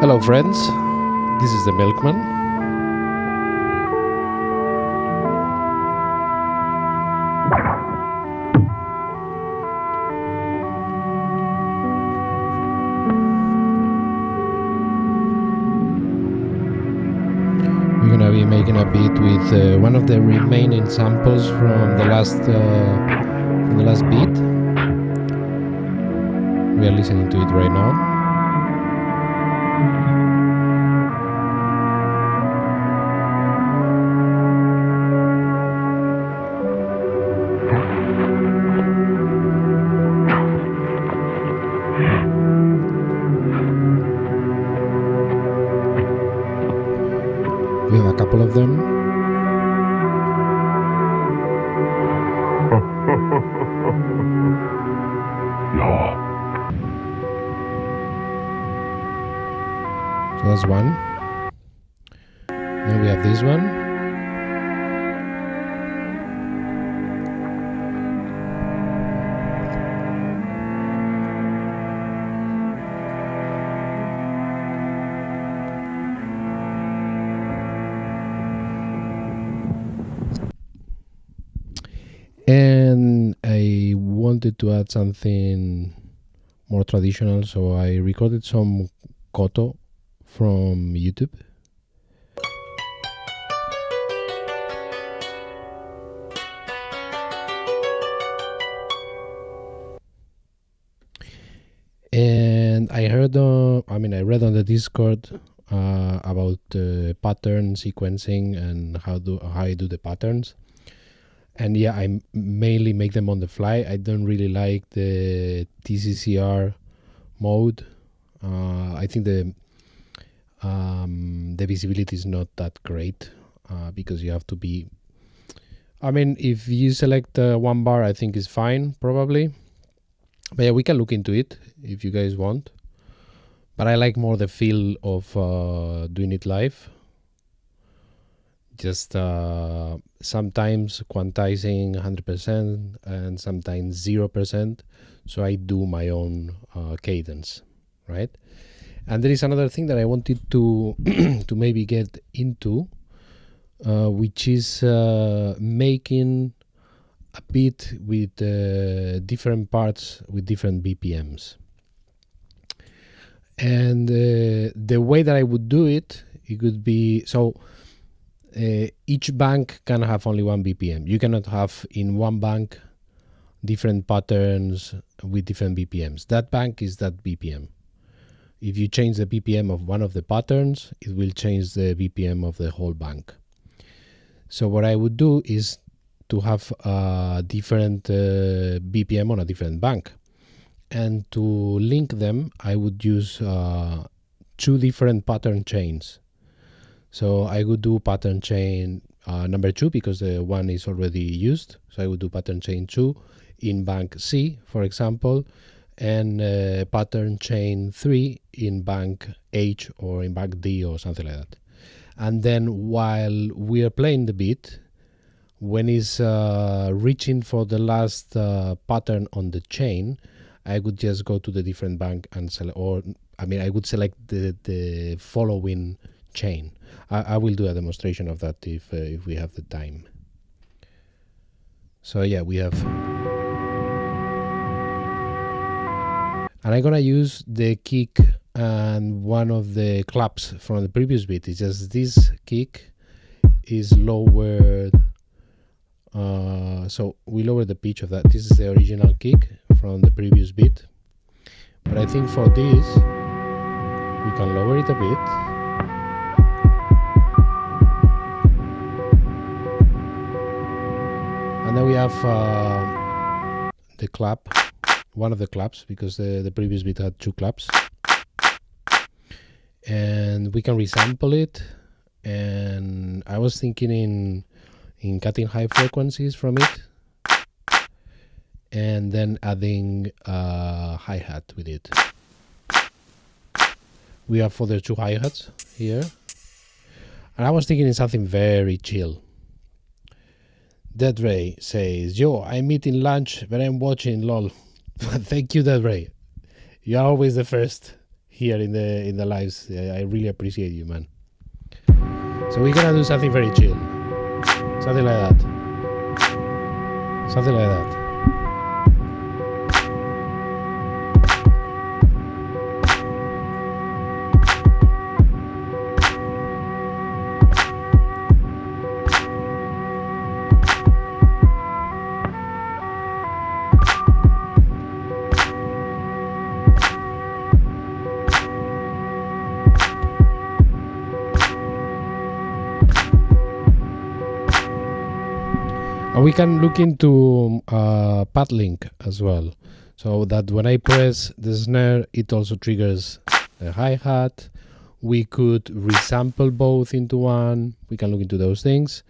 Hello friends, this is the Milkman. We're gonna be making a beat with one of the remaining samples from the last beat. We are listening to it right now. We have a couple of them. So that's one. Then we have this one. And I wanted to add something more traditional, so I recorded some koto from YouTube. And I read on the Discord about pattern sequencing and how I do the patterns. And yeah, I mainly make them on the fly. I don't really like the TCCR mode. I think the visibility is not that great because you have to be. I mean, if you select one bar, I think is fine probably. But yeah, we can look into it if you guys want. But I like more the feel of doing it live. Just sometimes quantizing 100% and sometimes 0%. So I do my own cadence, right? And there is another thing that I wanted to to maybe get into, which is making a beat with different parts with different BPMs. And the way that I would do it, it could be so. Each bank can have only one BPM. You cannot have in one bank different patterns with different BPMs. That bank is that BPM. If you change the BPM of one of the patterns, it will change the BPM of the whole bank. So what I would do is to have a different BPM on a different bank. And to link them, I would use two different pattern chains. So I would do pattern chain number 2 because the one is already used. So I would do pattern chain 2 in bank C, for example, and pattern chain 3 in bank H or in bank D or something like that. And then while we are playing the beat, when it's reaching for the last pattern on the chain, I would just go to the different bank and select, or I would select the following chain. I will do a demonstration of that if we have the time. So yeah, we have, and I'm gonna use the kick and one of the claps from the previous beat. It's just this kick is lowered, so we lower the pitch of that. This is the original kick from the previous beat, but I think for this we can lower it a bit. And then we have the clap, one of the claps, because the previous beat had two claps. And we can resample it. And I was thinking in cutting high frequencies from it. And then adding a hi-hat with it. We have further two hi-hats here. And I was thinking in something very chill. Dead Ray says, yo, I'm eating lunch, but I'm watching LOL. Thank you, Dead Ray. You're always the first here in the lives. I really appreciate you, man. So we're gonna do something very chill, something like that, something like that. We can look into pad link as well, so that when I press the snare, it also triggers the hi-hat. We could resample both into one. We can look into those things.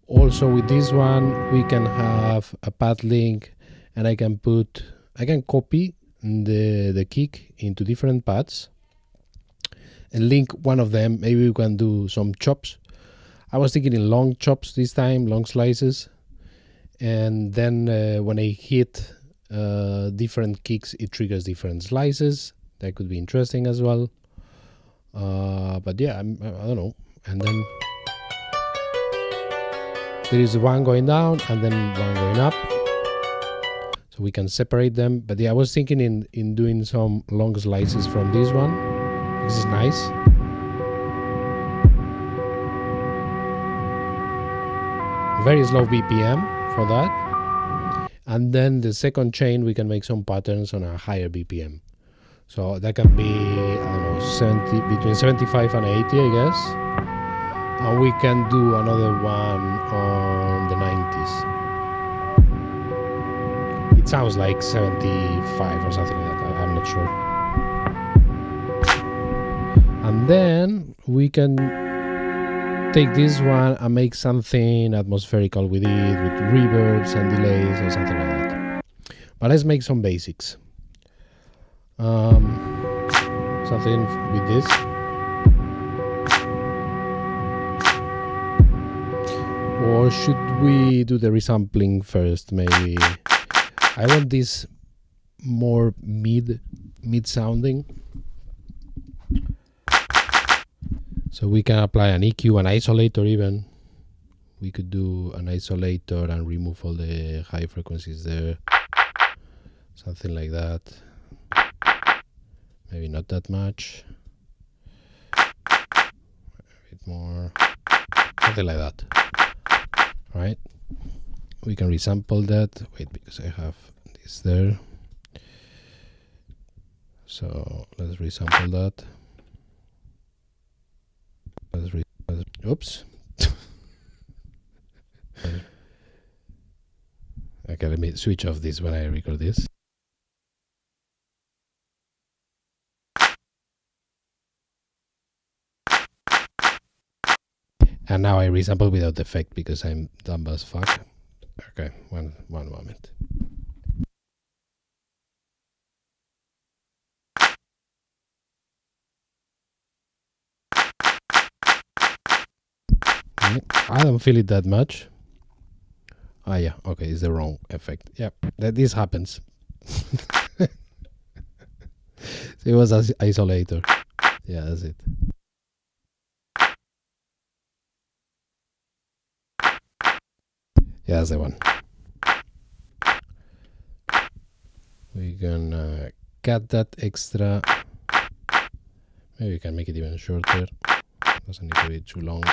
Also with this one, we can have a pad link, and I can copy the kick into different pads and link one of them. Maybe we can do some chops. I was thinking in long chops this time, long slices. And then when I hit different kicks, it triggers different slices. That could be interesting as well. But yeah, I don't know. And then there is one going down and then one going up. So we can separate them. But yeah, I was thinking in doing some long slices from this one. This is nice. Very slow BPM for that. And then the second chain, we can make some patterns on a higher BPM. So that can be, I don't know, between 75 and 80, I guess. And we can do another one on the 90s. It sounds like 75 or something like that. I'm not sure. And then we can take this one and make something atmospherical with it, with reverbs and delays or something like that. But let's make some basics. Something with this. Or should we do the resampling first? Maybe I want this more mid sounding. So we can apply an EQ, an isolator even. We could do an isolator and remove all the high frequencies there. Something like that. Maybe not that much. A bit more. Something like that. Right? We can resample that. Wait, because I have this there. So let's resample that. Oops. Okay, let me switch off this when I record this. And now I resample without the effect because I'm dumb as fuck. Okay, one moment. I don't feel it that much. Ah, yeah, okay, it's the wrong effect. Yeah, this happens. It was an isolator. Yeah, that's it. Yeah, that's the one. We're gonna cut that extra. Maybe we can make it even shorter. Doesn't need to be too long.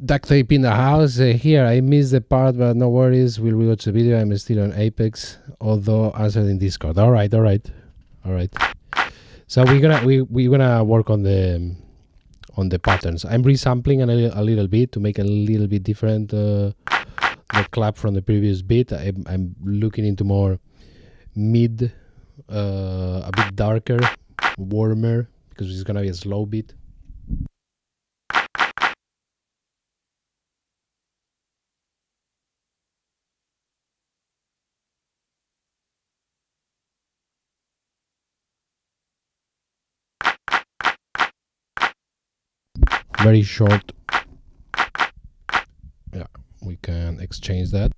Duct tape in the house. Here, I missed the part, but no worries. We'll rewatch the video. I'm still on Apex, although answered in Discord. All right. So we're gonna work on the patterns. I'm resampling a little bit to make a little bit different the clap from the previous beat. I'm looking into more mid, a bit darker, warmer, because it's gonna be a slow beat. Very short. Yeah, we can exchange that.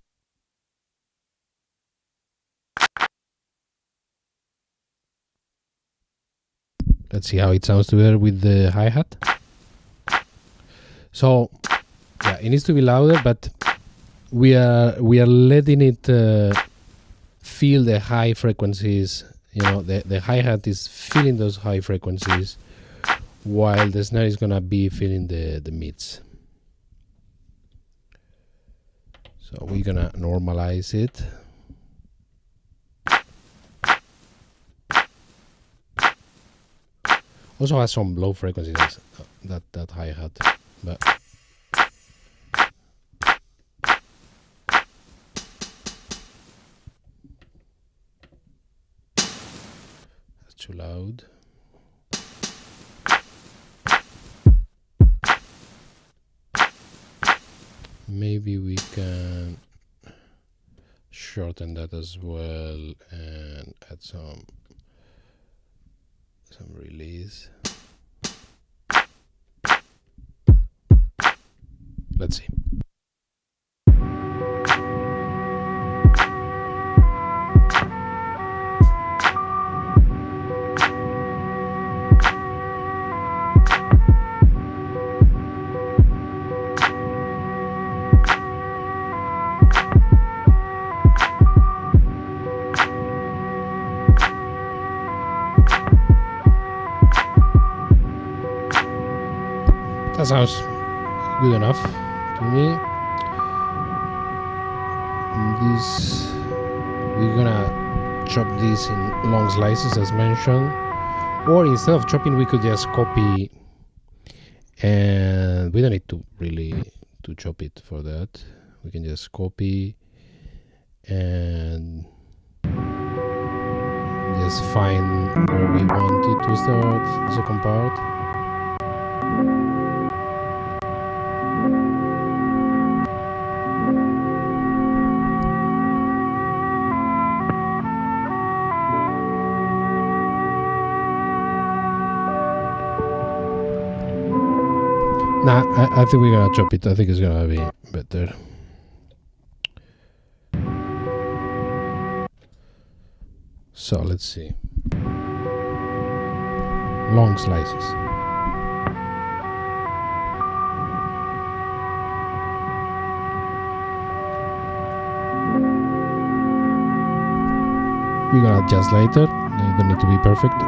Let's see how it sounds together with the hi-hat. So yeah, it needs to be louder, but we are letting it feel the high frequencies. You know, the hi-hat is feeling those high frequencies, while the snare is gonna be feeling the mids. So we're gonna normalize it. Also has some low frequencies, that hi-hat, but that's too loud. Maybe we can shorten that as well and add some release. Let's see. That sounds good enough to me. We're gonna chop this in long slices as mentioned, or instead of chopping we could just copy, and we don't need to really to chop it for that. We can just copy and just find where we want it to start the second part. Nah, I think we're gonna chop it. I think it's gonna be better. So let's see. Long slices. We're gonna adjust later. They don't need to be perfect.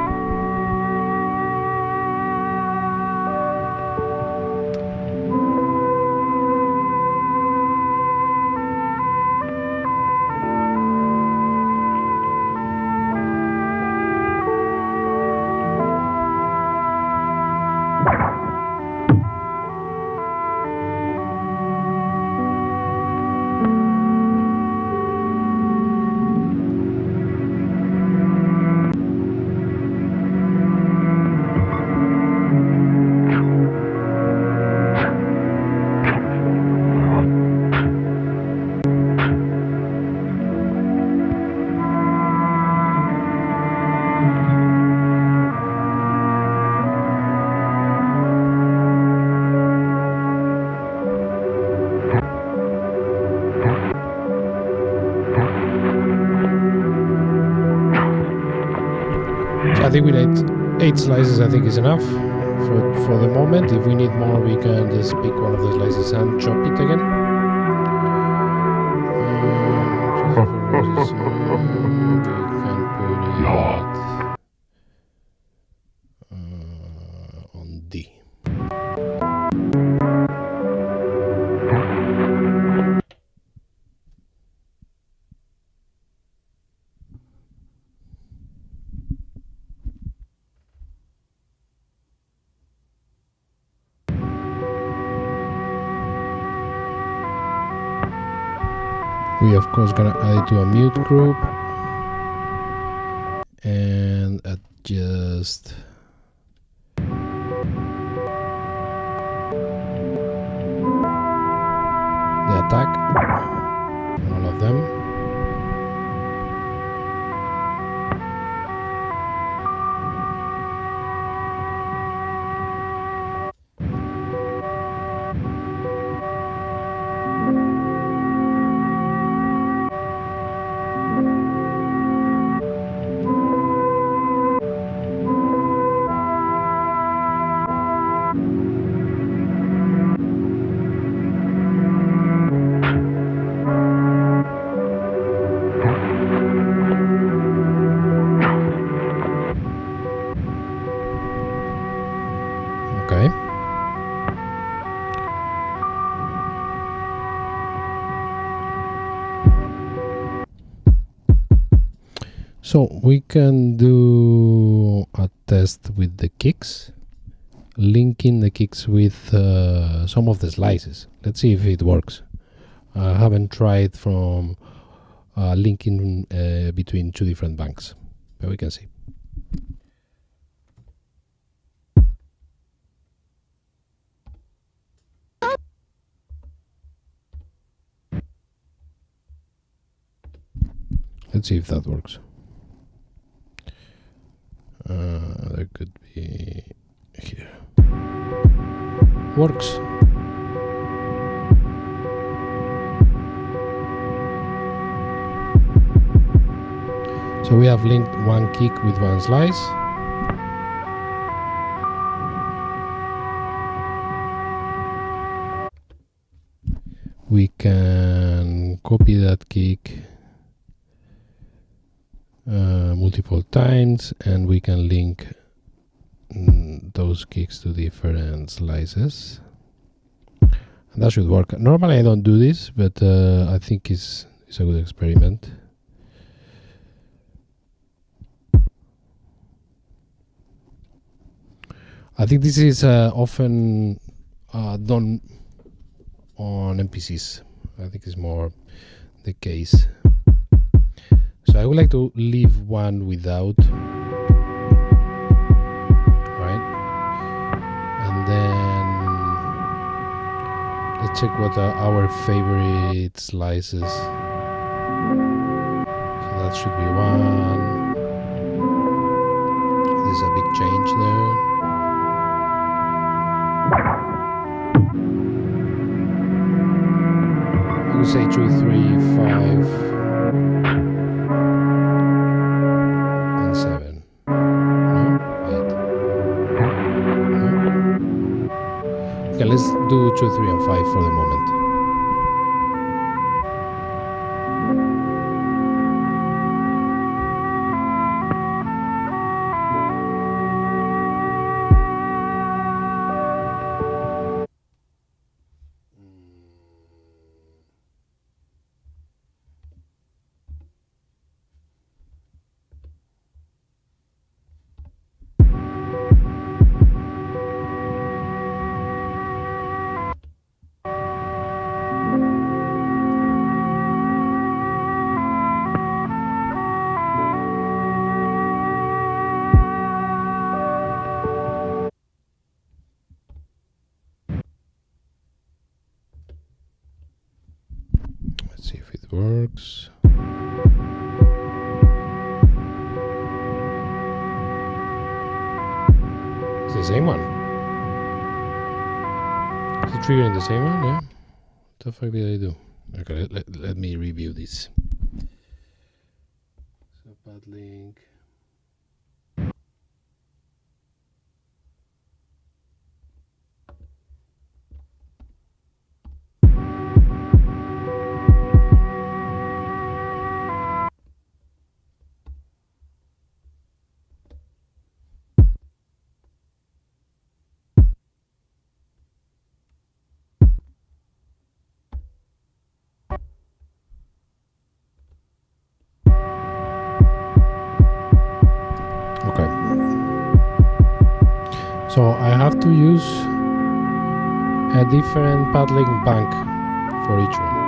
I think we need 8 slices. I think is enough for the moment. If we need more, we can just pick one of the slices and chop it again. We can put it on D. We of course gonna add it to a mute group and adjust the attack on all of them. So we can do a test with the kicks, linking the kicks with some of the slices. Let's see if it works. I haven't tried from linking between two different banks, but we can see. Let's see if that works. There could be here. Works. So we have linked one kick with one slice. We can copy that kick multiple times, and we can link those kicks to different slices. And that should work. Normally I don't do this, but I think it's a good experiment. I think this is often done on MPCs. I think it's more the case. So I would like to leave one without, right? And then let's check what are our favorite slices. So that should be one. There's a big change there. I would say 2, 3, 5, and 7. No? Wait. No? Okay, let's do 2, 3, and 5 for the moment. See if it works. It's the same one. Is it triggering the same one? Yeah. What the fuck did I do? Okay, let me review this. So bad link. Okay. So I have to use a different paddling bank for each one.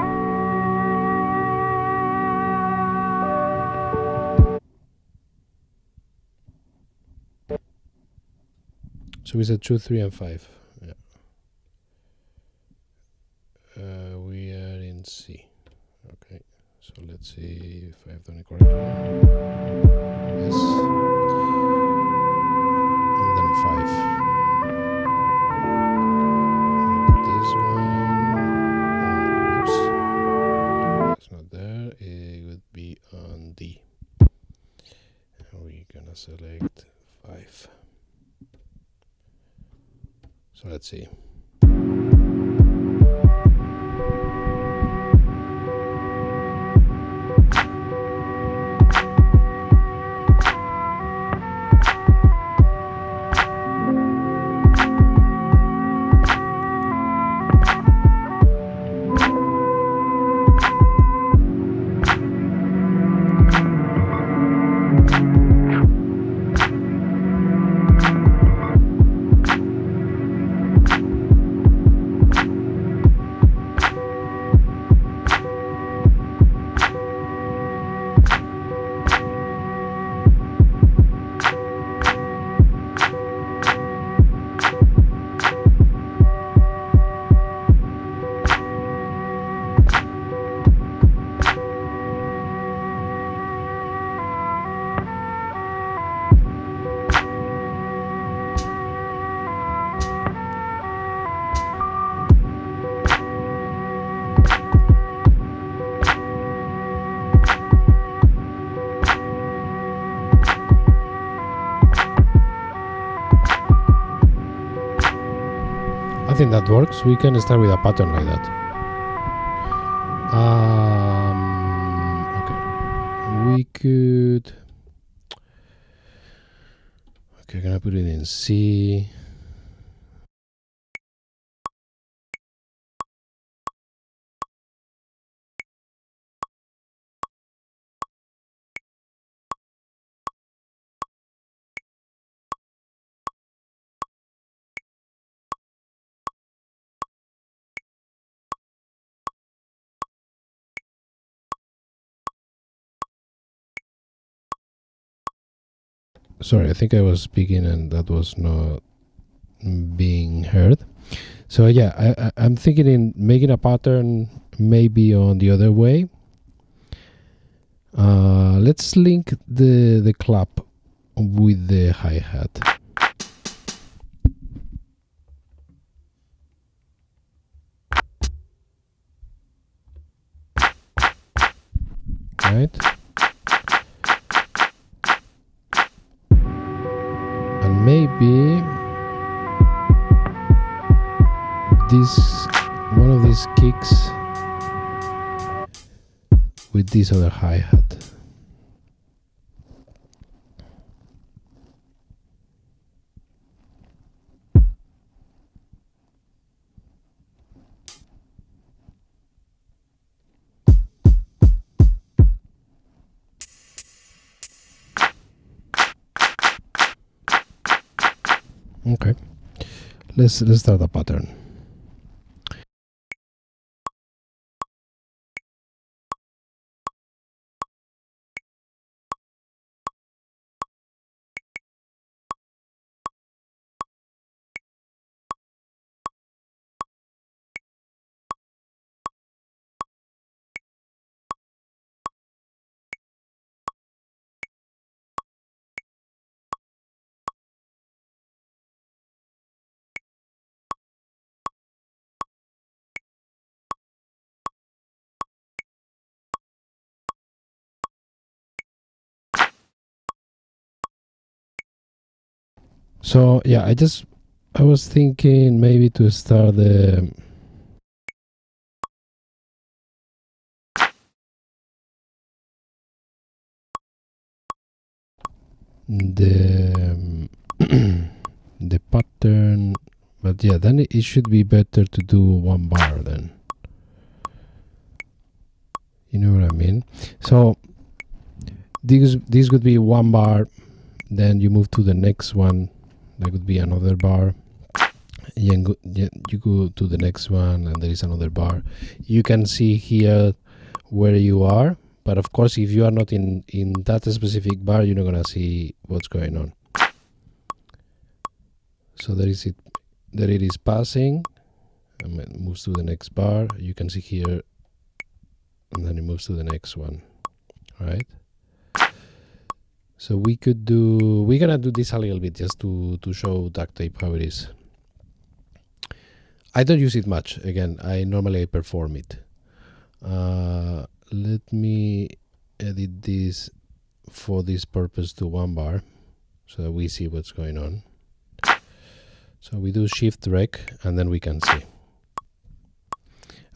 So we said 2, 3, and 5. Yeah. We are in C. Okay. So let's see if I've done it correctly. Yes. And then 5. This one. Oops. It's not there. It would be on D. And we're gonna select 5. So let's see. think that works. We can start with a pattern like that. Okay. We could... Okay, I'm gonna put it in C. Sorry, I think I was speaking and that was not being heard. So yeah, I'm thinking in making a pattern maybe on the other way. Let's link the clap with the hi-hat. Right? And maybe one of these kicks with this other hi-hat. Okay, let's start a pattern. So yeah, I was thinking maybe to start the the pattern, but yeah, then it should be better to do one bar then. You know what I mean? So this would be one bar, then you move to the next one. That would be another bar. You go to the next one, and there is another bar. You can see here where you are, but of course, if you are not in that specific bar, you're not gonna see what's going on. So there is it. There it is passing, and it moves to the next bar. You can see here, and then it moves to the next one, right? So we're gonna do this a little bit just to show duct tape how it is. I don't use it much. Again, I normally perform it. Let me edit this for this purpose to one bar so that we see what's going on. So we do Shift Rec and then we can see.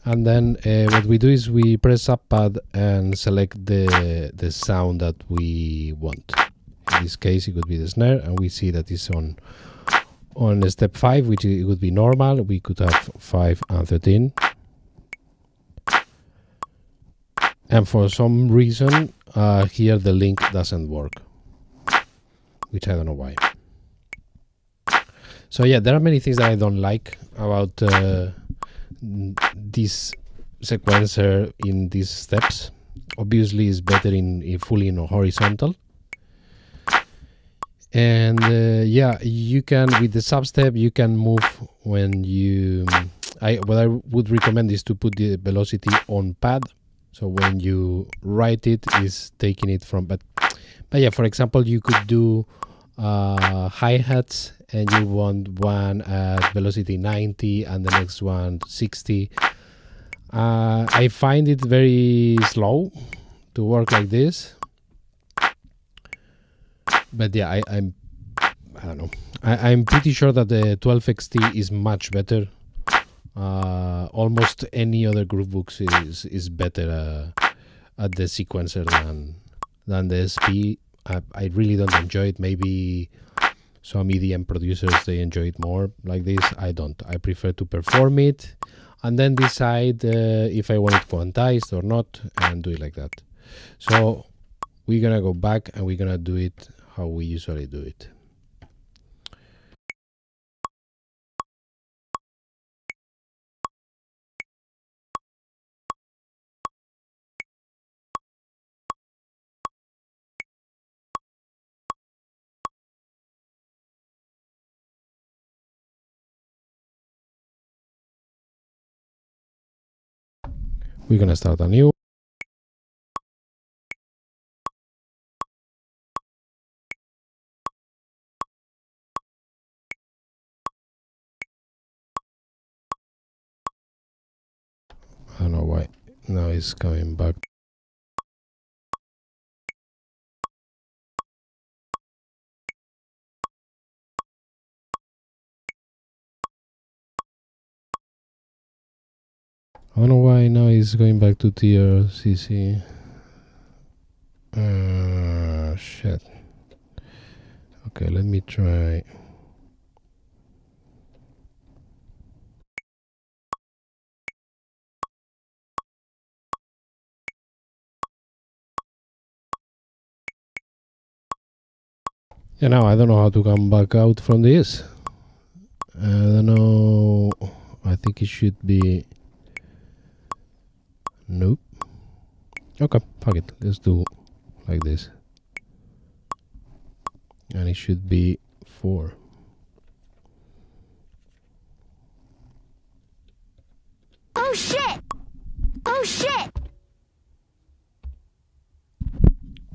And then what we do is we press up pad and select the sound that we want. In this case, it could be the snare, and we see that it's on step 5, which it would be normal. We could have 5 and 13. And for some reason, here the link doesn't work, which I don't know why. So yeah, there are many things that I don't like about this sequencer in these steps. Obviously, it's better in fully in horizontal. And yeah, you can, with the substep, you can move when you... what I would recommend is to put the velocity on pad. So when you write it, is taking it from... But yeah, for example, you could do hi-hats, and you want one at velocity 90 and the next one 60. I find it very slow to work like this. But yeah, I don't know. I'm pretty sure that the 12XT is much better almost any other groovebooks is better at the sequencer than the SP. I really don't enjoy it. Maybe some EDM producers, they enjoy it more like this. I don't. I prefer to perform it and then decide if I want it quantized or not, and do it like that. So we're gonna go back and we're gonna do it how we usually do it. We're gonna start a new. I don't know why now it's coming back. I don't know why now it's going back to TRCC. Shit. Okay, let me try. Yeah, now I don't know how to come back out from this. I don't know. I think it should be. Nope. Okay, fuck it. Let's do like this. And it should be 4. Oh shit! Oh shit!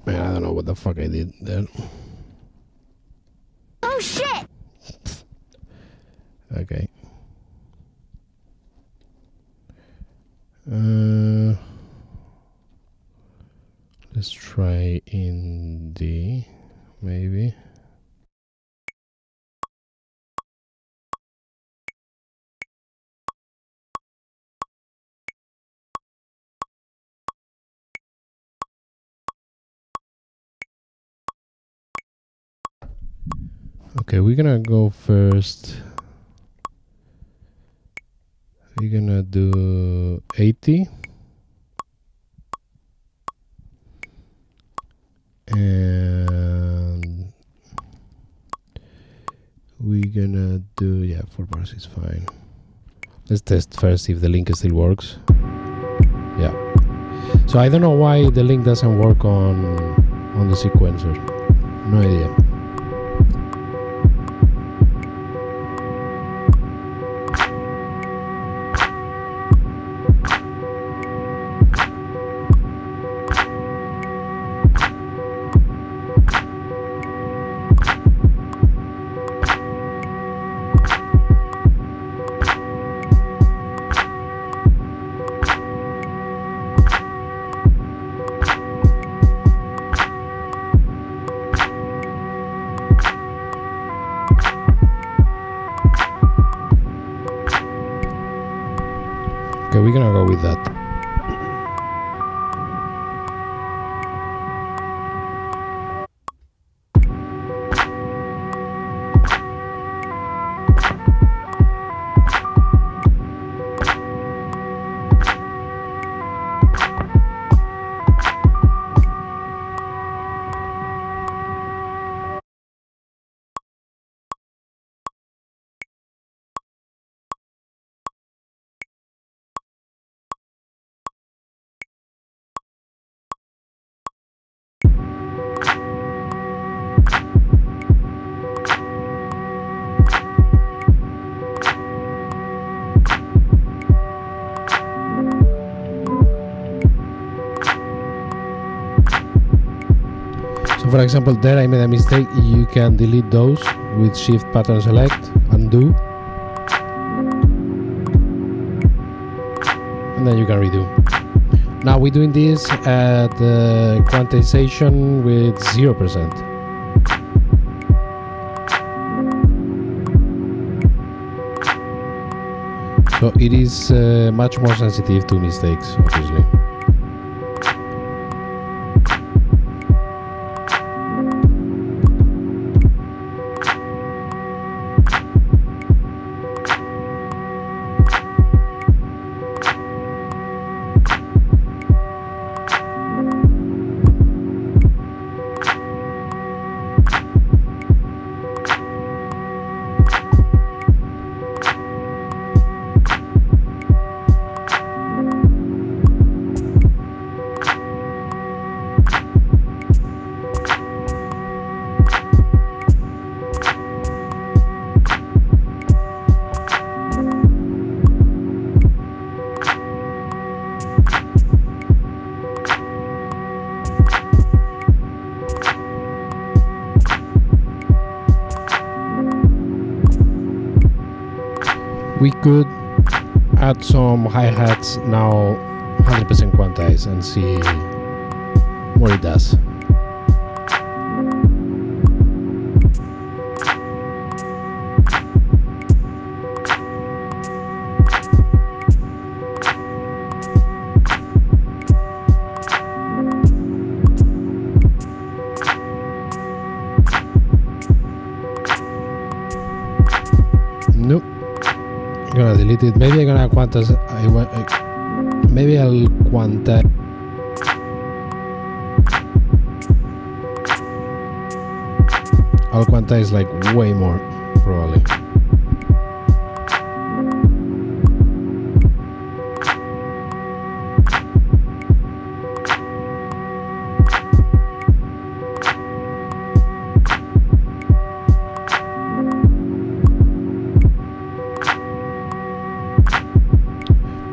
Man, I don't know what the fuck I did there. Oh shit! Okay. Let's try in D, maybe. Okay, we're gonna go first. We're gonna do 80. And we're gonna do, yeah, 4 bars is fine. Let's test first if the link still works. Yeah. So I don't know why the link doesn't work on the sequencer. No idea. Okay, we're gonna go with that. For example, there I made a mistake. You can delete those with Shift Pattern Select, undo, and then you can redo. Now we're doing this at quantization with 0%. So it is much more sensitive to mistakes, obviously. We could add some hi-hats now 100% quantized and see what it does. Nope. I'm gonna delete it. Maybe I'm gonna quantize. Maybe I'll quantize. I'll quantize like way more, probably.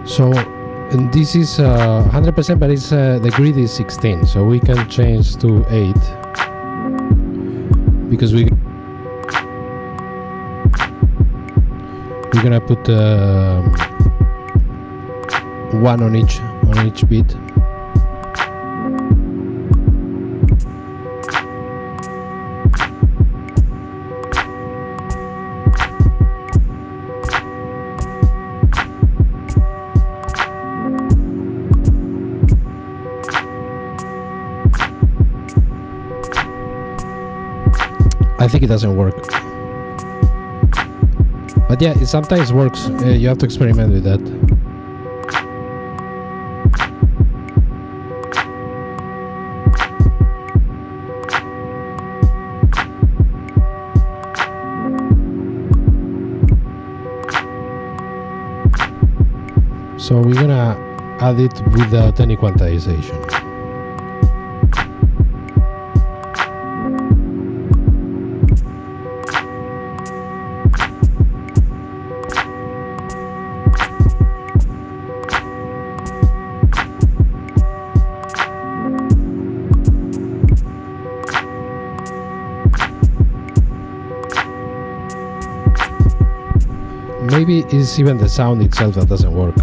So and this is 100%, but it's the grid is 16, so we can change to 8 because we're gonna put one on each beat. I think it doesn't work, but yeah, it sometimes works. You have to experiment with that. So we're gonna add it without any quantization. Maybe it's even the sound itself that doesn't work.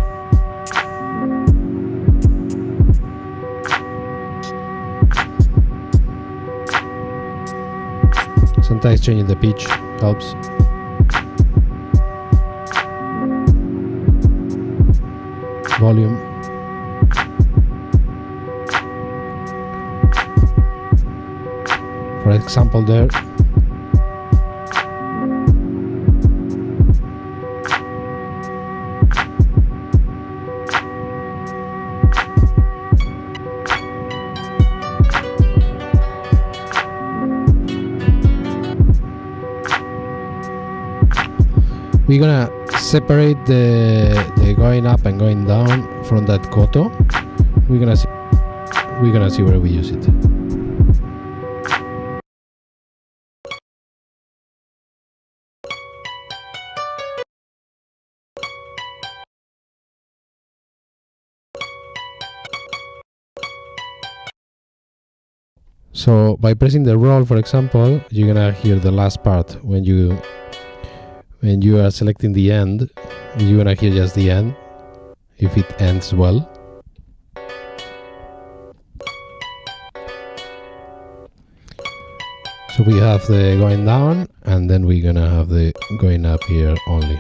Sometimes changing the pitch helps. Volume. For example, there. We're gonna separate the going up and going down from that koto. We're gonna see where we use it. So by pressing the roll, for example, you're gonna hear the last part. When you are selecting the end, you're gonna hear just the end, if it ends well. So we have the going down, and then we're gonna have the going up here only.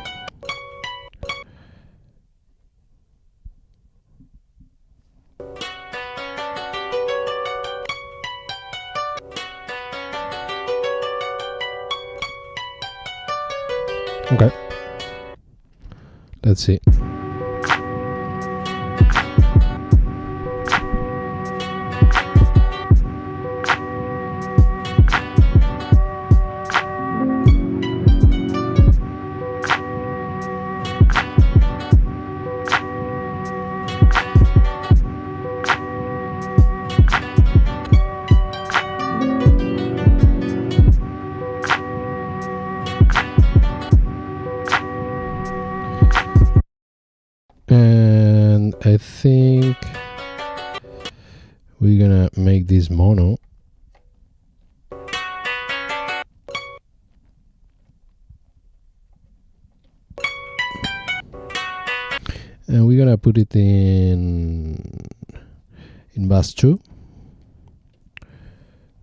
Okay. Let's see. And I think we're gonna make this mono. And we're gonna put it in bus 2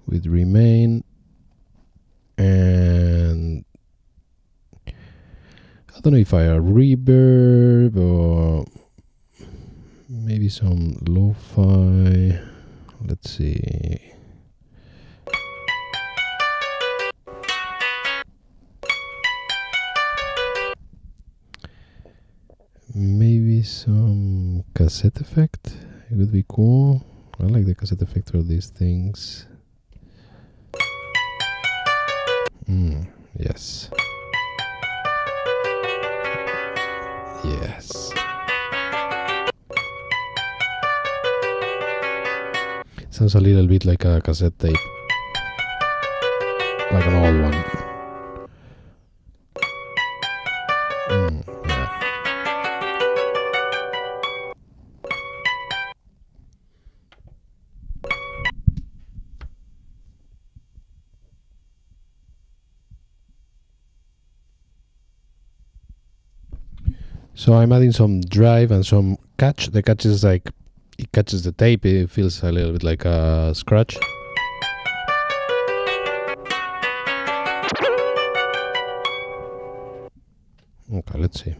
with remain, and I don't know if I have reverb or maybe some lo-fi. Let's see. Maybe some cassette effect. It would be cool. I like the cassette effect for these things. Yes. Yes. Sounds a little bit like a cassette tape. Like an old one. Yeah. So I'm adding some drive and some catch. The catch is like, it catches the tape, it feels a little bit like a scratch. Okay, let's see.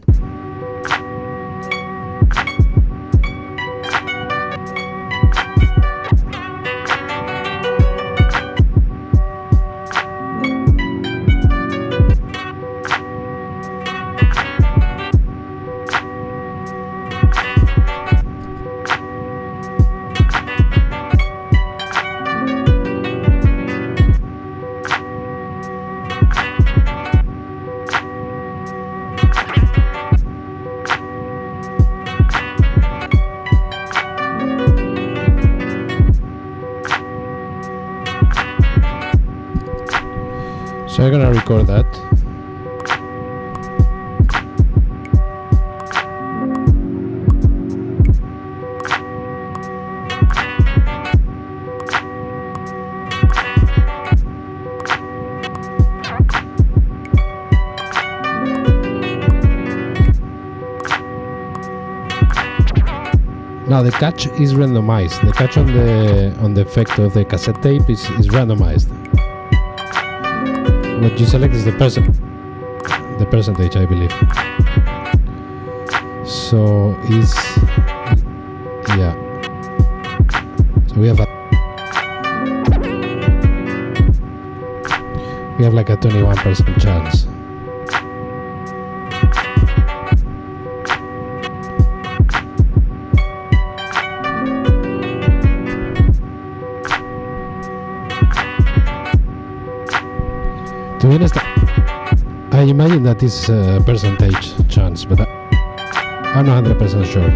So I'm gonna record that. Now the catch is randomized. The catch on the effect of the cassette tape is randomized. What you select is the percentage, I believe. So is, yeah. So we have like a 21% chance. To be honest, I imagine that is a percentage chance, but I'm not 100% sure.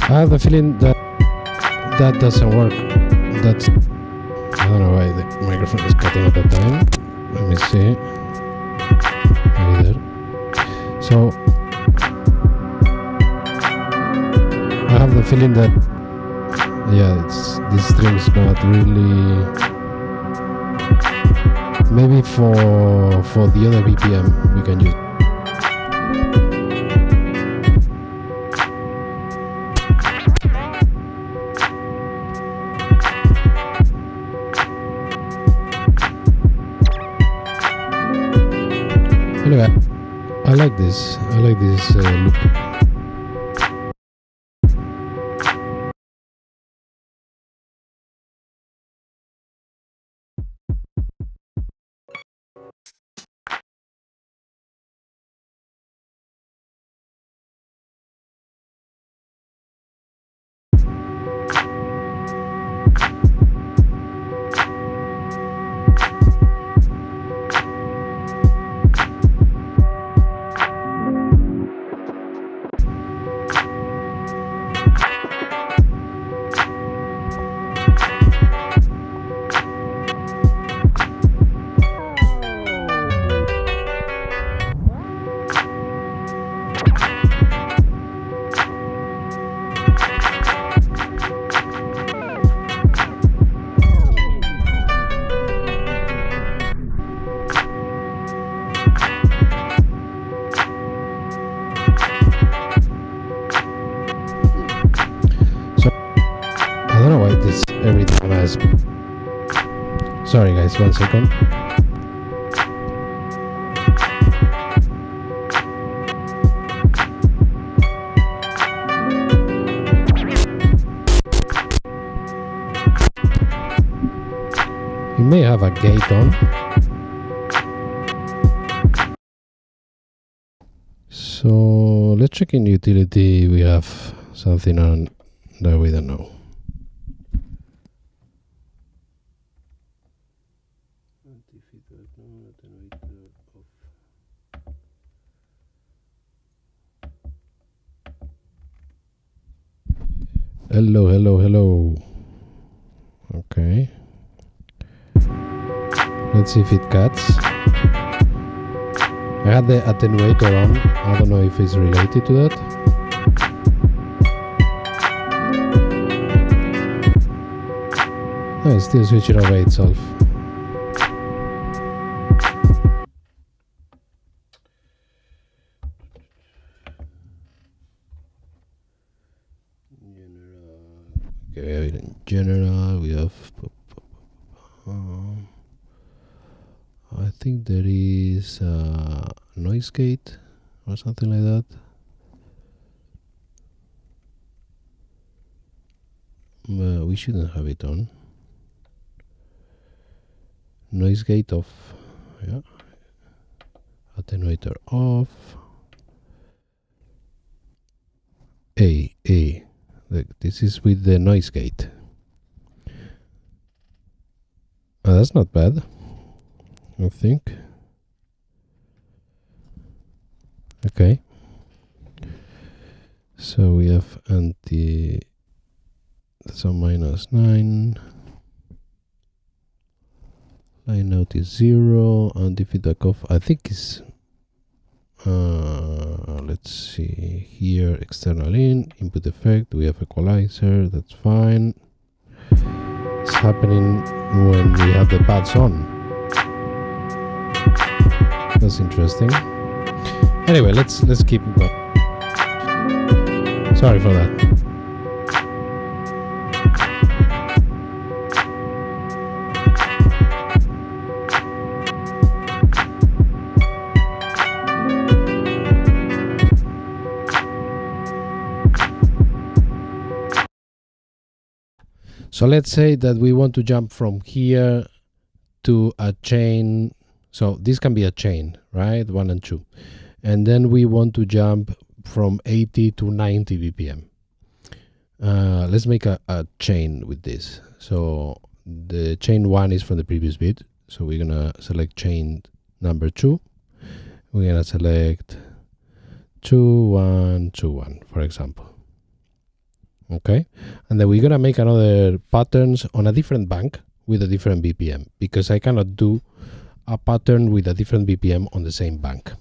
I have the feeling that that doesn't work. That's, I don't know why the microphone is cutting at that time. Let me see. Maybe there. So So I have the feeling that this string's not really. Maybe for the other BPM we can use. Anyway, I like this loop. Every time has. Sorry guys, 1 second. You may have a gate on. So let's check in utility. We have something on that we don't know. Hello. Okay. Let's see if it cuts. I had the attenuator on. I don't know if it's related to that. No, it's still switching over itself. Okay, in general we have I think there is a noise gate or something like that. We shouldn't have it on. Noise gate off. Yeah. Attenuator off. A. Look, this is with the noise gate. Oh, that's not bad, I think. Okay. So we have anti. That's a -9. Line out is 0. Anti-feedback off. I think is. Let's see here. External input effect. We have equalizer. That's fine. It's happening when we have the pads on. That's interesting. Anyway, let's keep it going. Sorry for that. So let's say that we want to jump from here to a chain. So this can be a chain, right? 1 and 2. And then we want to jump from 80 to 90 BPM. Let's make a chain with this. So the chain 1 is from the previous bit. So we're gonna select chain number 2. We're gonna select 2, 1, 2, 1, for example. Okay, and then we're gonna make another patterns on a different bank with a different BPM, because I cannot do a pattern with a different BPM on the same bank.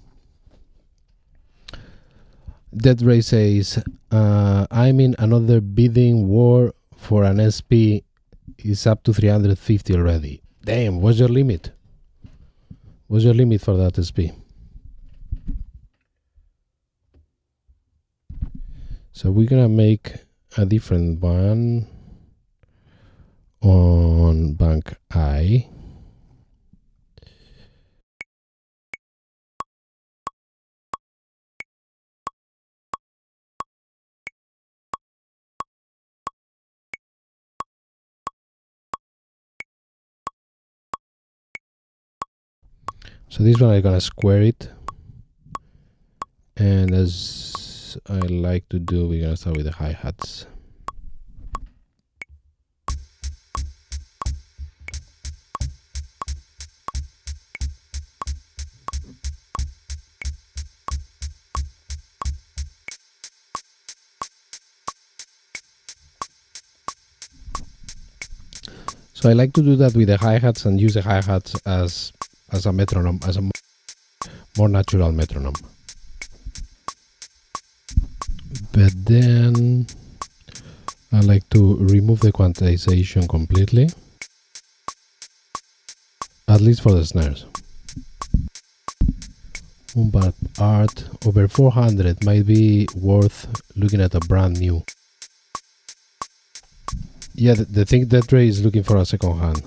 Dead Ray says, I'm in another bidding war for an SP. It's up to 350 already. Damn, what's your limit? What's your limit for that SP? So we're gonna make a different one on bank I. So this one I'm gonna square it, and as I like to do, we're gonna start with the hi-hats. So I like to do that with the hi-hats and use the hi-hats as a metronome, as a more natural metronome. But then I like to remove the quantization completely, at least for the snares. But art over 400 might be worth looking at a brand new. Yeah, the thing that Ray is looking for a second hand.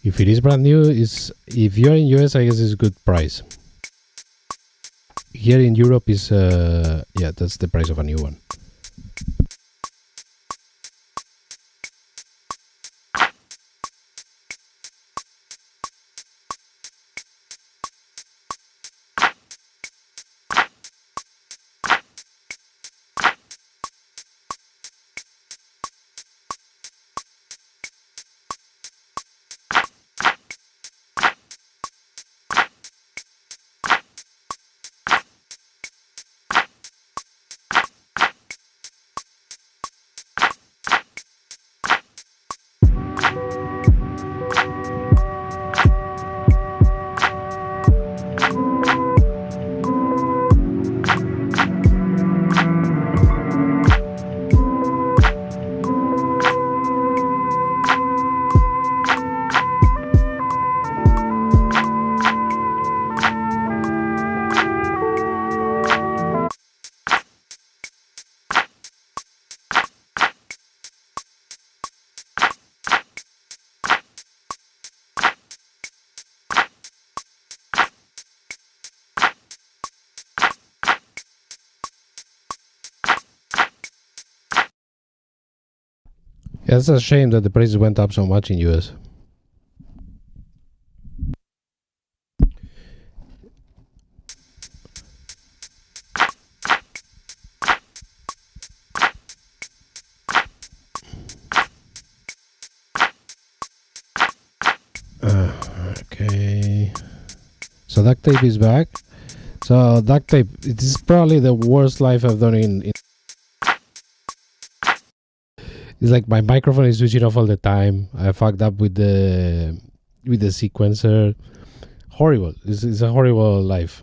If it is brand new, if you're in US, I guess it's a good price. Here in Europe is yeah, that's the price of a new one. Yeah, it's a shame that the prices went up so much in US. Okay. So duct tape is back. So duct tape, it is probably the worst live I've done in it's like my microphone is switching off all the time. I fucked up with the sequencer. Horrible. It's a horrible life.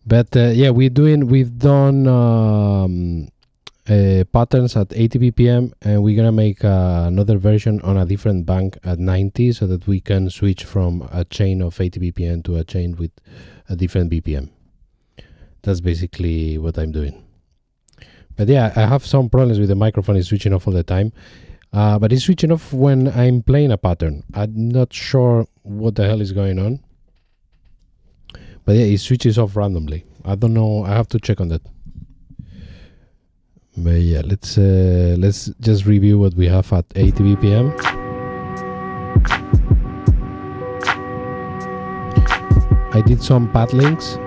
But yeah, we've done patterns at 80 BPM, and we're gonna make another version on a different bank at 90, so that we can switch from a chain of 80 BPM to a chain with a different BPM. That's basically what I'm doing. But yeah, I have some problems with the microphone. It's switching off all the time. But it's switching off when I'm playing a pattern. I'm not sure what the hell is going on. But yeah, it switches off randomly. I don't know. I have to check on that. But yeah, let's just review what we have at 80 BPM. I did some pad links.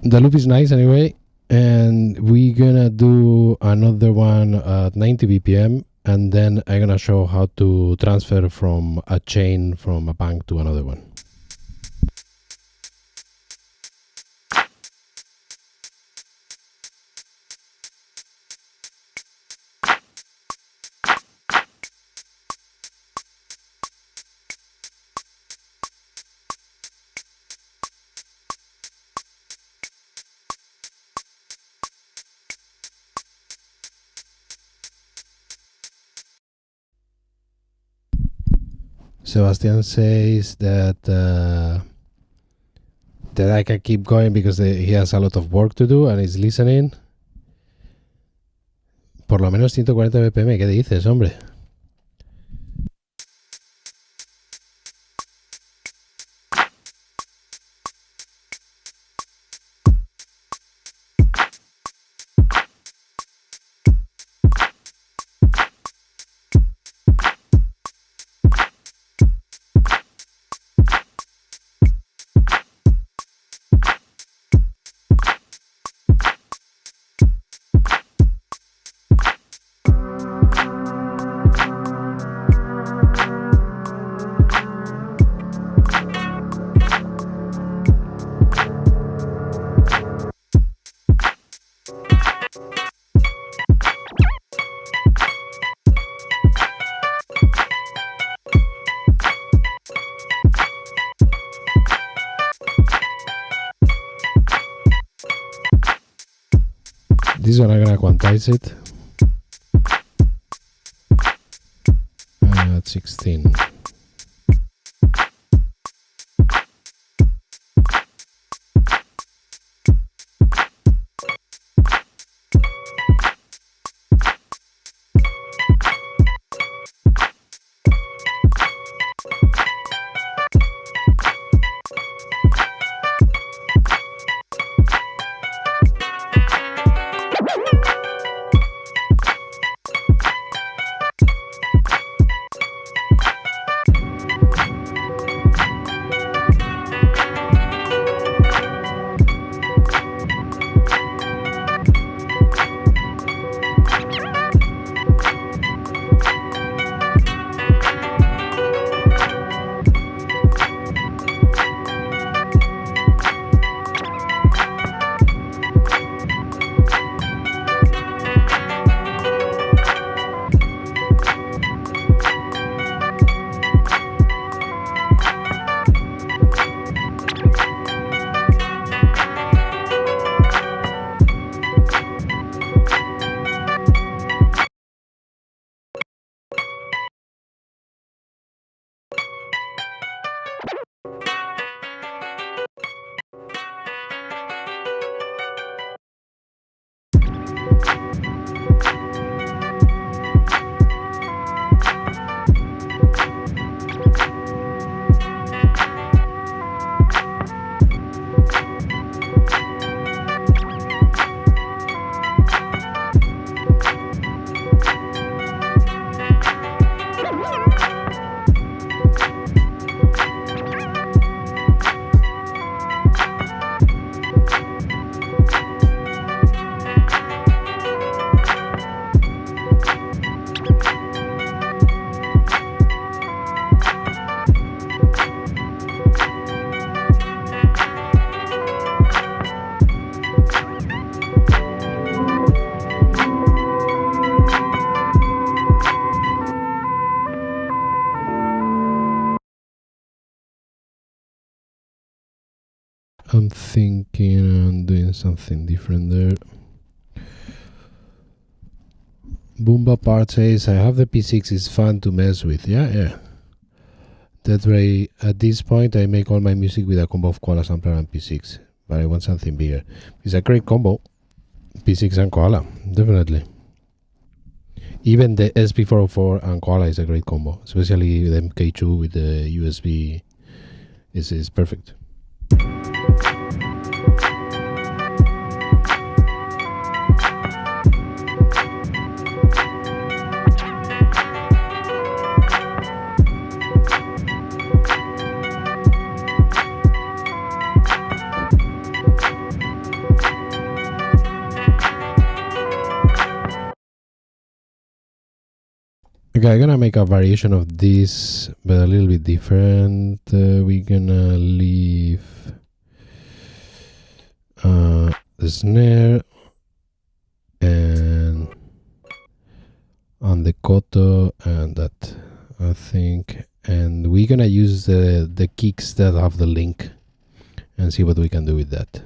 The loop is nice anyway, and we're gonna do another one at 90 BPM, and then I'm gonna show how to transfer from a chain from a bank to another one. Sebastian says that that I can keep going because he has a lot of work to do and is listening. Por lo menos 140 BPM, ¿qué dices, hombre? This one I'm gonna quantize it at 16. I'm thinking on doing something different there. Boomba Part says, I have the P6, it's fun to mess with. Yeah. That way, at this point, I make all my music with a combo of Koala Sampler and P6. But I want something bigger. It's a great combo, P6 and Koala, definitely. Even the SP404 and Koala is a great combo, especially the MK2 with the USB is perfect. Okay, I'm gonna make a variation of this, but a little bit different. We're gonna leave the snare and on the koto and that, I think, and we're gonna use the kicks that have the link and see what we can do with that.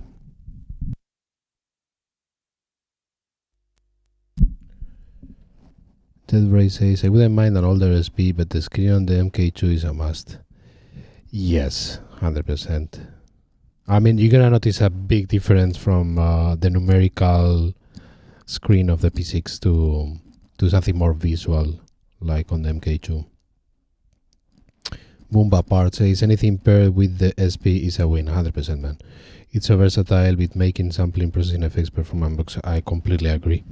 Ted Bray says, I wouldn't mind an older SP, but the screen on the MK2 is a must. Yes, 100%. I mean, you're gonna notice a big difference from the numerical screen of the P6 to something more visual, like on the MK2. Boomba Part says, anything paired with the SP is a win, 100%, man. It's so versatile, beatmaking, sampling, processing effects, performance box. I completely agree.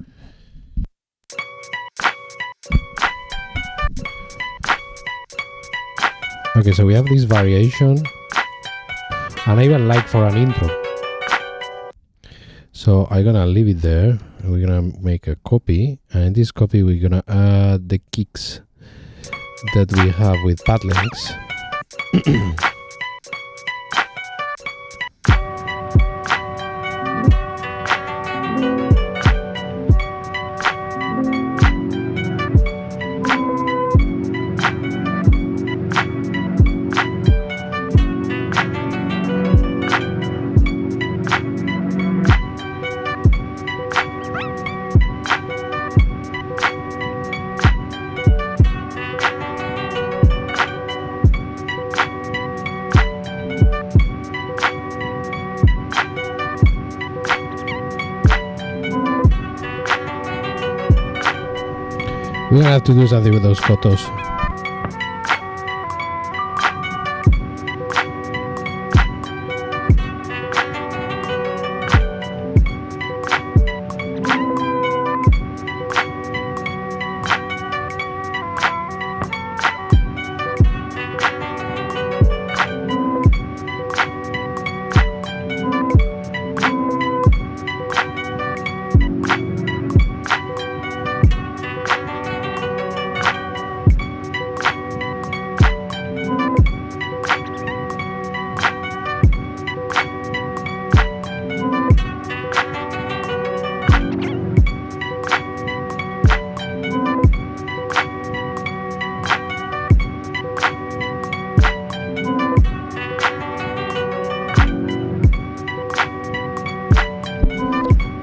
Okay, so we have this variation, and I even like for an intro. So I'm gonna leave it there. We're gonna make a copy, and in this copy we're gonna add the kicks that we have with pad links. We're gonna have to do something with those kotos.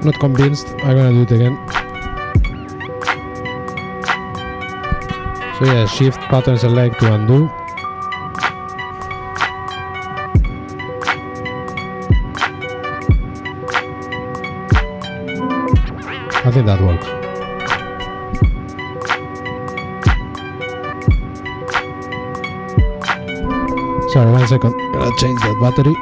Not convinced. I'm gonna do it again. So yeah, shift pattern select to undo. I think that works. Sorry, 1 second. Gonna change that battery.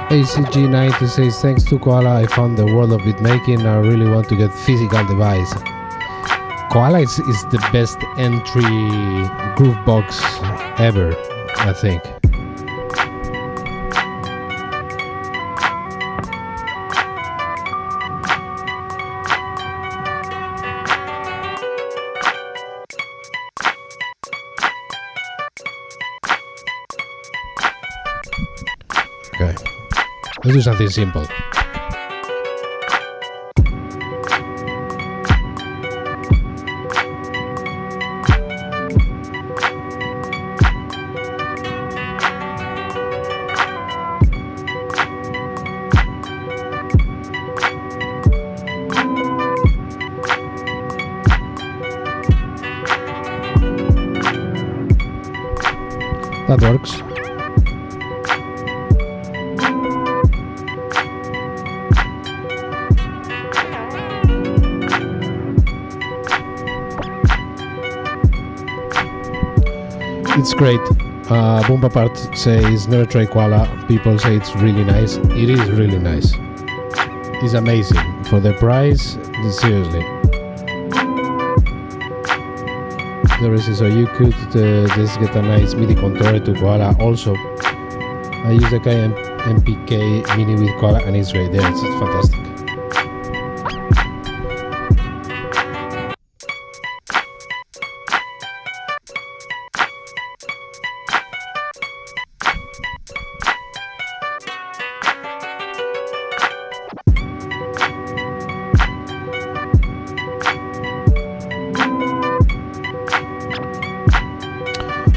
ACG90 says, thanks to Koala I found the world of beatmaking. I really want to get physical device. Koala is the best entry groove box ever, I think. Okay. Let's do something simple. That works. It's great. Boomba Part says never try Koala. People say it's really nice. It is really nice. is amazing for the price. Seriously, the rest is so you could just get a nice MIDI controller to Koala. Also, I use the MPK Mini with Koala, and it's right there. It's fantastic.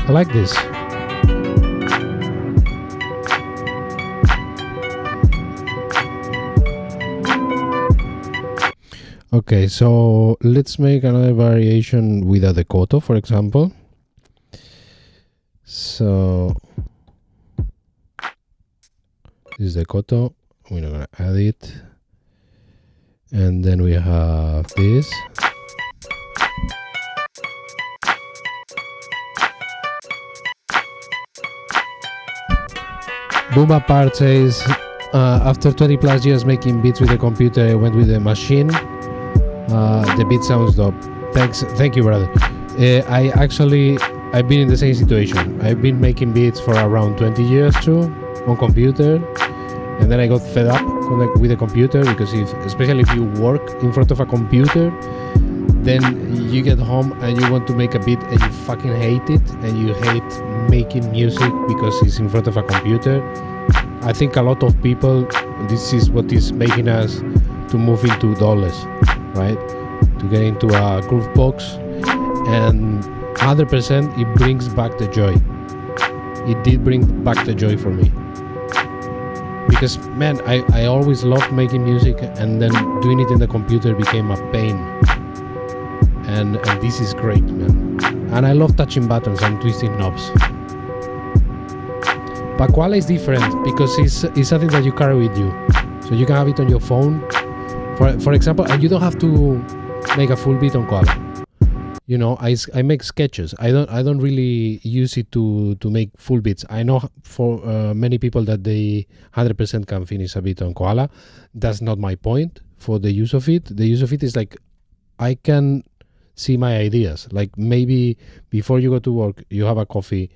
I like this. Okay, so let's make another variation with a decoto, for example. So this is decoto. We're not gonna add it, and then we have this. Boomba Part says, after 20 plus years making beats with the computer, I went with the machine. The beat sounds dope. Thank you, brother. I've been in the same situation. I've been making beats for around 20 years too, on computer, and then I got fed up with the computer, because especially if you work in front of a computer, then you get home and you want to make a beat and you fucking hate it, and you hate making music because it's in front of a computer. I think a lot of people, this is what is making us to move into dollars, right? To get into a groove box, and 100% it brings back the joy. It did bring back the joy for me, because man, I always loved making music, and then doing it in the computer became a pain. And this is great, man. And I love touching buttons and twisting knobs. But Koala is different because it's something that you carry with you. So you can have it on your phone, for example, and you don't have to make a full beat on Koala. You know, I make sketches. I don't really use it to make full beats. I know for many people that they 100% can finish a beat on Koala. That's not my point for the use of it. The use of it is like, I can see my ideas. Like maybe before you go to work, you have a coffee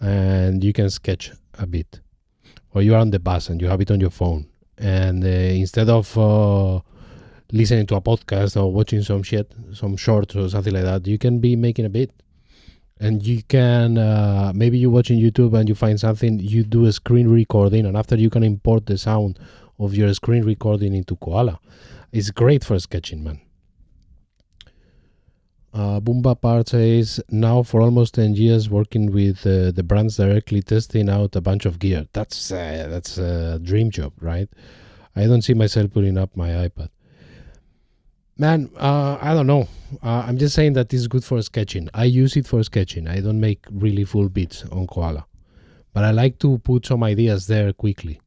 and you can sketch a bit, or you are on the bus and you have it on your phone, and instead of listening to a podcast or watching some shorts or something like that, you can be making a beat. And you can maybe you're watching YouTube and you find something, you do a screen recording, and after you can import the sound of your screen recording into Koala. It's great for sketching, man. Boomba Part says, now for almost 10 years working with the brands directly, testing out a bunch of gear. That's a dream job, right? I don't see myself putting up my iPad. Man, I don't know. I'm just saying that it's good for sketching. I use it for sketching. I don't make really full beats on Koala. But I like to put some ideas there quickly,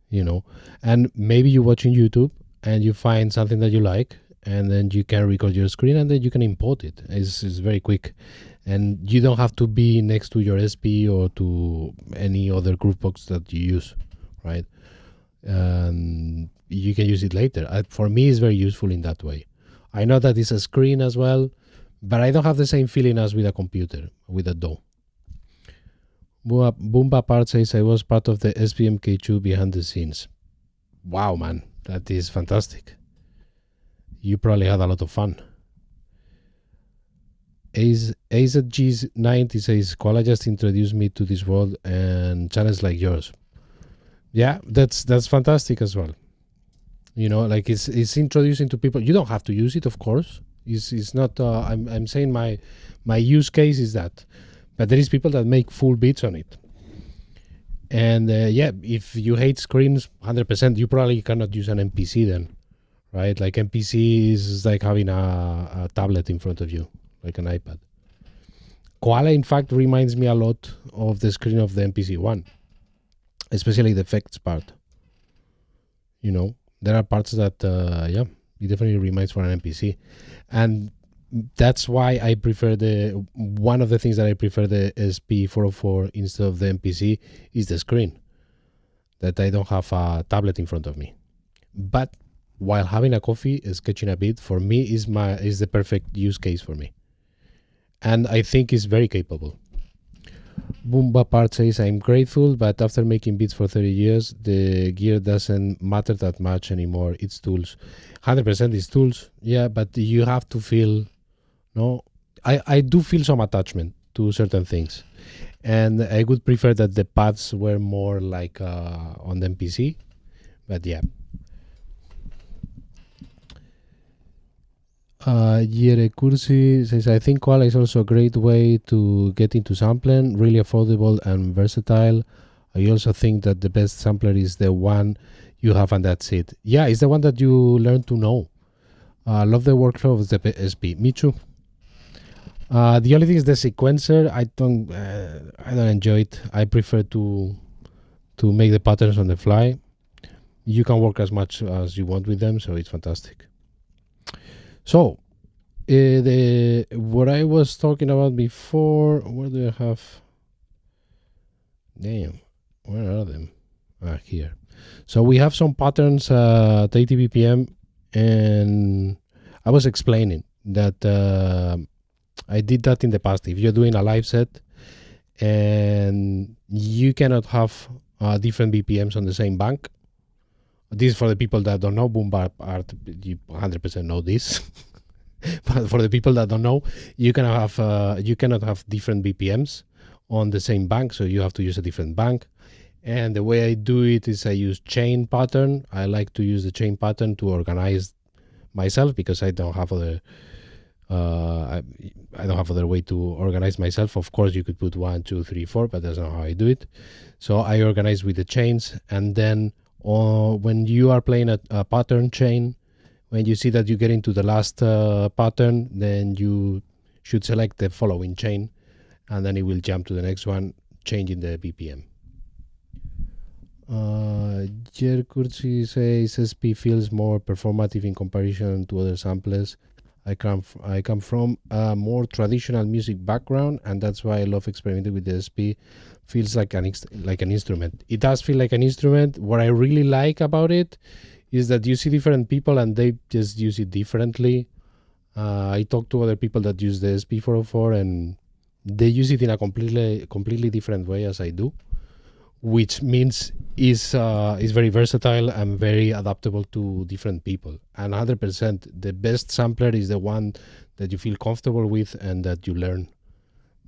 you know. And maybe you're watching YouTube and you find something that you like, and then you can record your screen and then you can import it. It's very quick. And you don't have to be next to your SP or to any other groovebox that you use, right? You can use it later. For me, it's very useful in that way. I know that it's a screen as well, but I don't have the same feeling as with a computer, with a DAW. Boomba Part says, I was part of the SPMK2 behind the scenes. Wow, man, that is fantastic. You probably had a lot of fun. Ace at G90 says, Koala just introduced me to this world and channels like yours. Yeah, that's fantastic as well. You know, like it's introducing to people. You don't have to use it, of course. It's not. I'm saying my use case is that, but there is people that make full beats on it. And yeah, if you hate screens 100%, you probably cannot use an MPC then. Right, like MPC is like having a tablet in front of you, like an iPad. Koala, in fact, reminds me a lot of the screen of the MPC one, especially the effects part. You know, there are parts that, yeah, it definitely reminds for an MPC. And that's why I prefer one of the things that I prefer the SP404 instead of the MPC is the screen, that I don't have a tablet in front of me. But while having a coffee, sketching a beat, for me is the perfect use case for me. And I think it's very capable. Boomba Part says, I'm grateful, but after making beats for 30 years, the gear doesn't matter that much anymore. It's tools. 100% is tools, yeah, but you have to feel, no, I do feel some attachment to certain things. And I would prefer that the pads were more like on the MPC, but yeah. Jere Kursi says, I think Koala is also a great way to get into sampling, really affordable and versatile. I also think that the best sampler is the one you have and that's it. Yeah, it's the one that you learn to know. Love the workflow of the SP. Me too. The only thing is the sequencer. I don't enjoy it. I prefer to make the patterns on the fly. You can work as much as you want with them, so it's fantastic. So, what I was talking about before, where do I have? Damn, where are them? Here. So we have some patterns at 80 BPM, and I was explaining that I did that in the past. If you're doing a live set and you cannot have different BPMs on the same bank, this is for the people that don't know. Boom Bap Art, you 100% know this. But for the people that don't know, you cannot have different BPMs on the same bank, so you have to use a different bank. And the way I do it is I use chain pattern. I like to use the chain pattern to organize myself because I don't have other way to organize myself. Of course, you could put 1, 2, 3, 4, but that's not how I do it. So I organize with the chains, and then when you are playing a pattern chain, when you see that you get into the last pattern, then you should select the following chain, and then it will jump to the next one, changing the BPM. Jerkursi says SP feels more performative in comparison to other samplers. I come from a more traditional music background, and that's why I love experimenting with the SP. Feels like an instrument. It does feel like an instrument. What I really like about it is that you see different people and they just use it differently. I talk to other people that use the SP404 and they use it in a completely different way as I do, which means is very versatile and very adaptable to different people. And 100%, the best sampler is the one that you feel comfortable with and that you learn,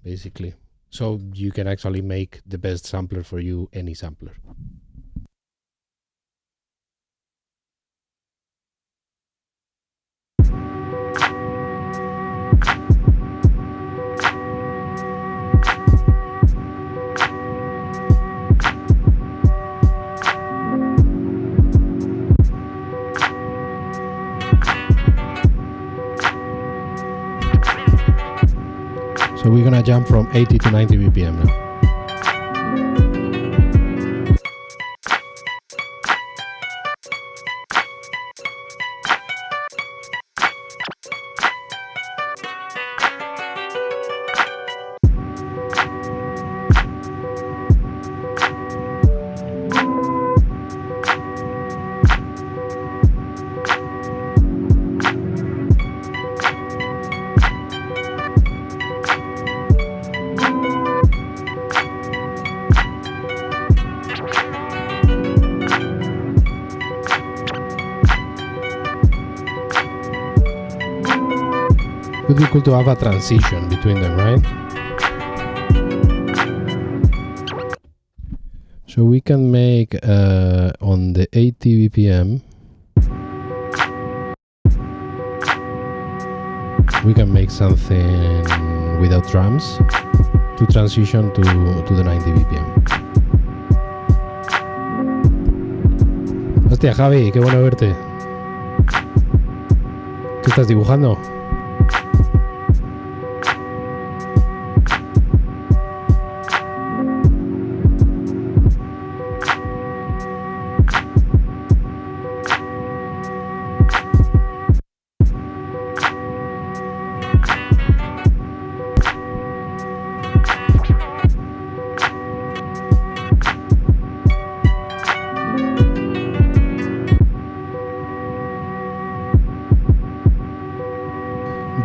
basically. So you can actually make the best sampler for you, any sampler. So we're gonna jump from 80 to 90 BPM now. Would be cool to have a transition between them, right? So we can make on the 80 BPM, we can make something without drums to transition to the 90 BPM. Hostia, Javi, qué bueno verte. ¿Qué estás dibujando?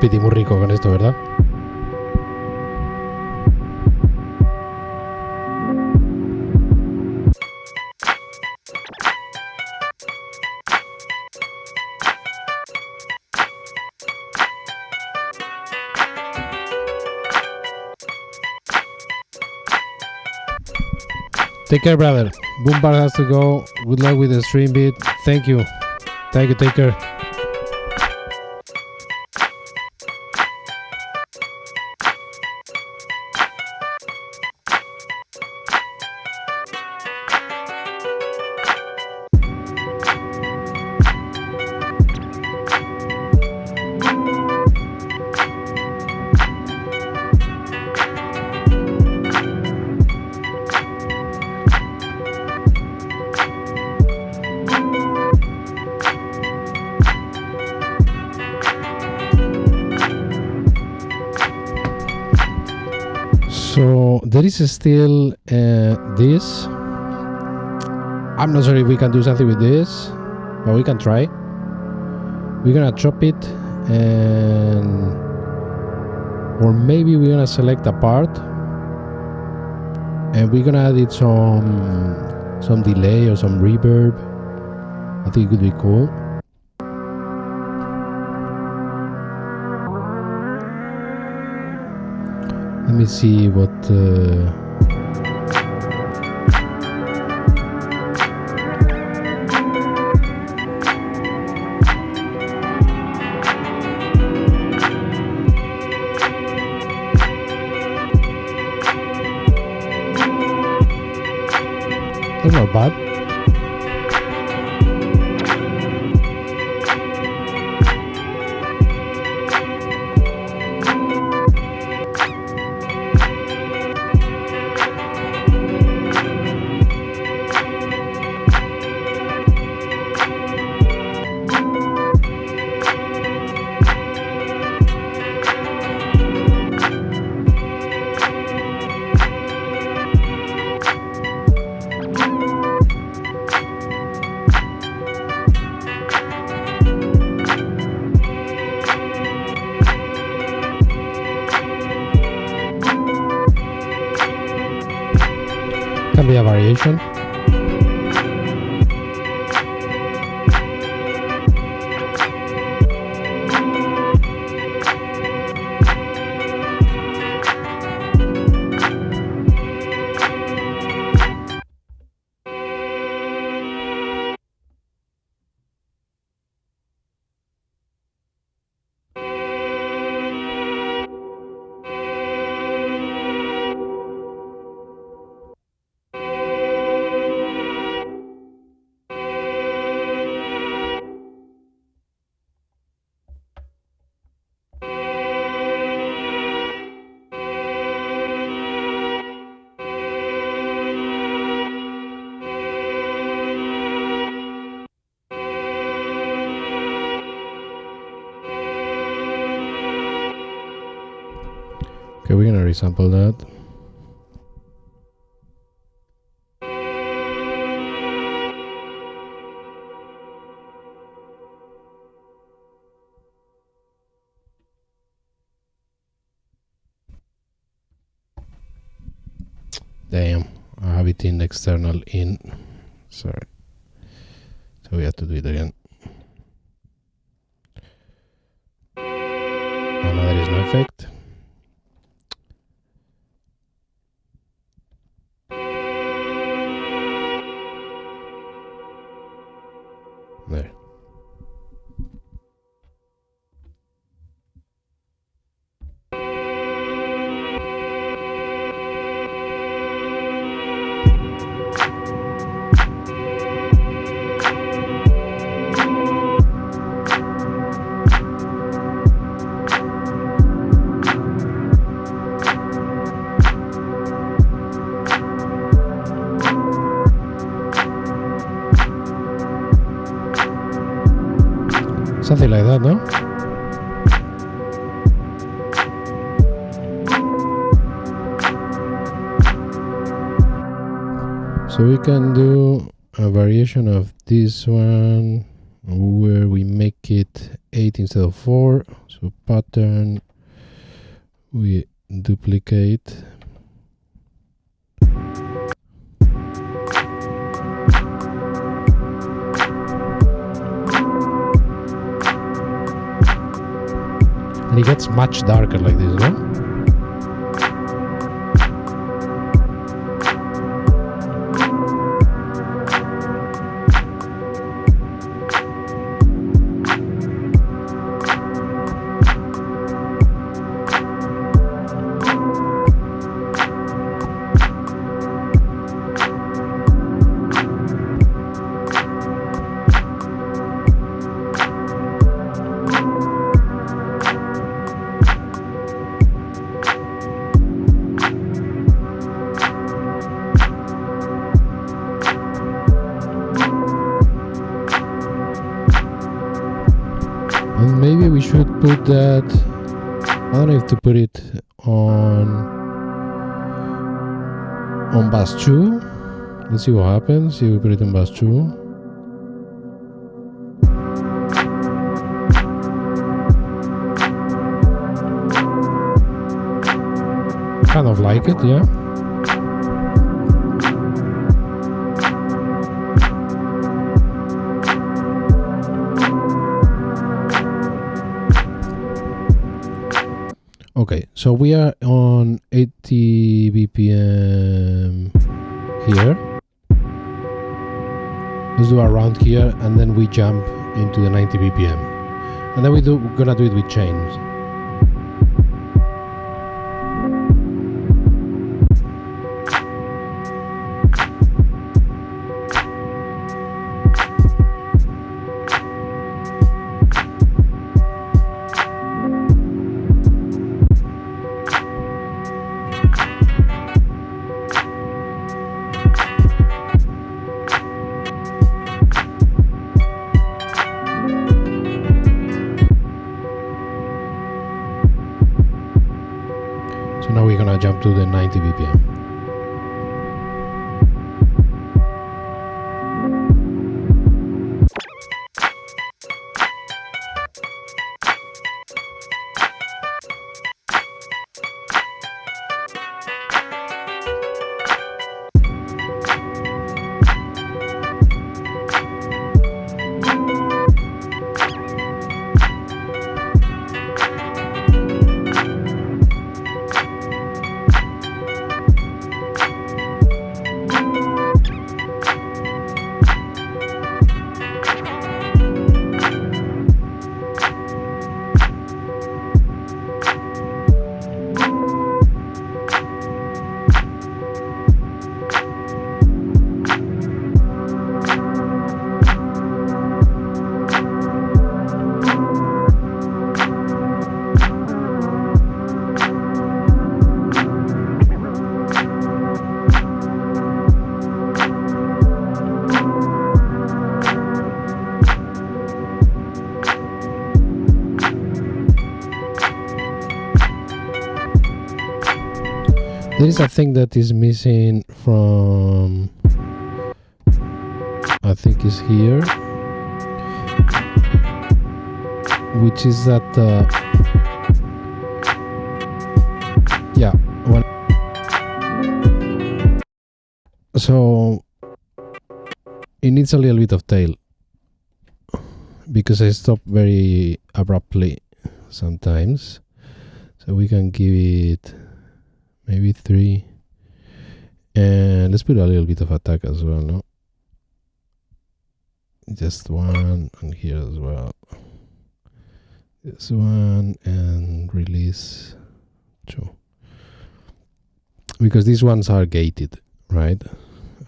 piti muy rico con esto, ¿verdad? Take care, brother. Boombar has to go. Good luck with the stream beat. Thank you. Thank you. Take care. So there is still this. I'm not sure if we can do something with this, but we can try. We're gonna chop it, and or maybe we're gonna select a part, and we're gonna add it some delay or some reverb. I think it could be cool. Let me see what that's not bad. Can be a variation. Okay, we're gonna resample that. Damn, I have it in external in. Sorry. So we have to do it again. Oh, no, there is no effect. There. Something like that, no? So we can do a variation of this one where we make it 8 instead of 4. So pattern, we duplicate. And it gets much darker like this, no? And maybe we should put that, I don't know if to put it on bus 2. Let's see what happens if we put it on bus 2. Kind of like it, yeah. Okay, so we are on 80 BPM here. Let's do a round here, and then we jump into the 90 BPM, and then we're gonna do it with chains. Now we're gonna jump to the 90 BPM. There is a thing that is missing from, I think is here, which is that, yeah, so it needs a little bit of tail, because I stop very abruptly sometimes, so we can give it maybe 3, and let's put a little bit of attack as well, no? Just 1, and here as well. This 1, and release 2. Because these ones are gated, right?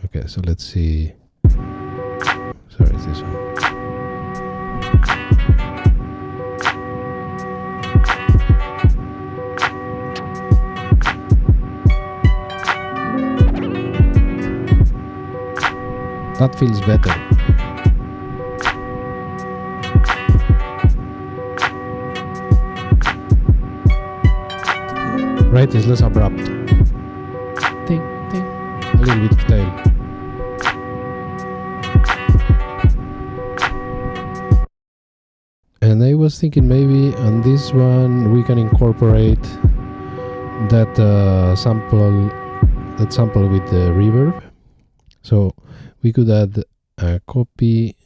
Okay, so let's see. Sorry, it's this one. That feels better. Right, it's less abrupt. Ting, ting. A little bit of tail. was thinking maybe on this one we can incorporate that sample with the reverb. So we could add a copy.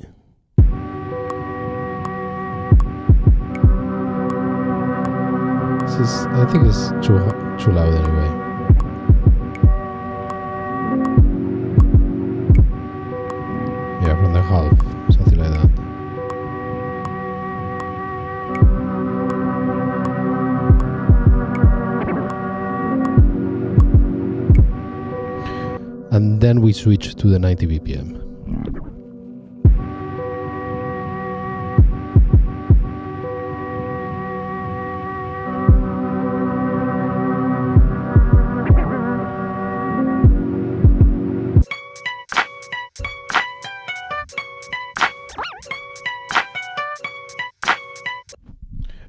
I think it's too loud anyway. Yeah, from the half, something like that. And then we switch to the 90 BPM.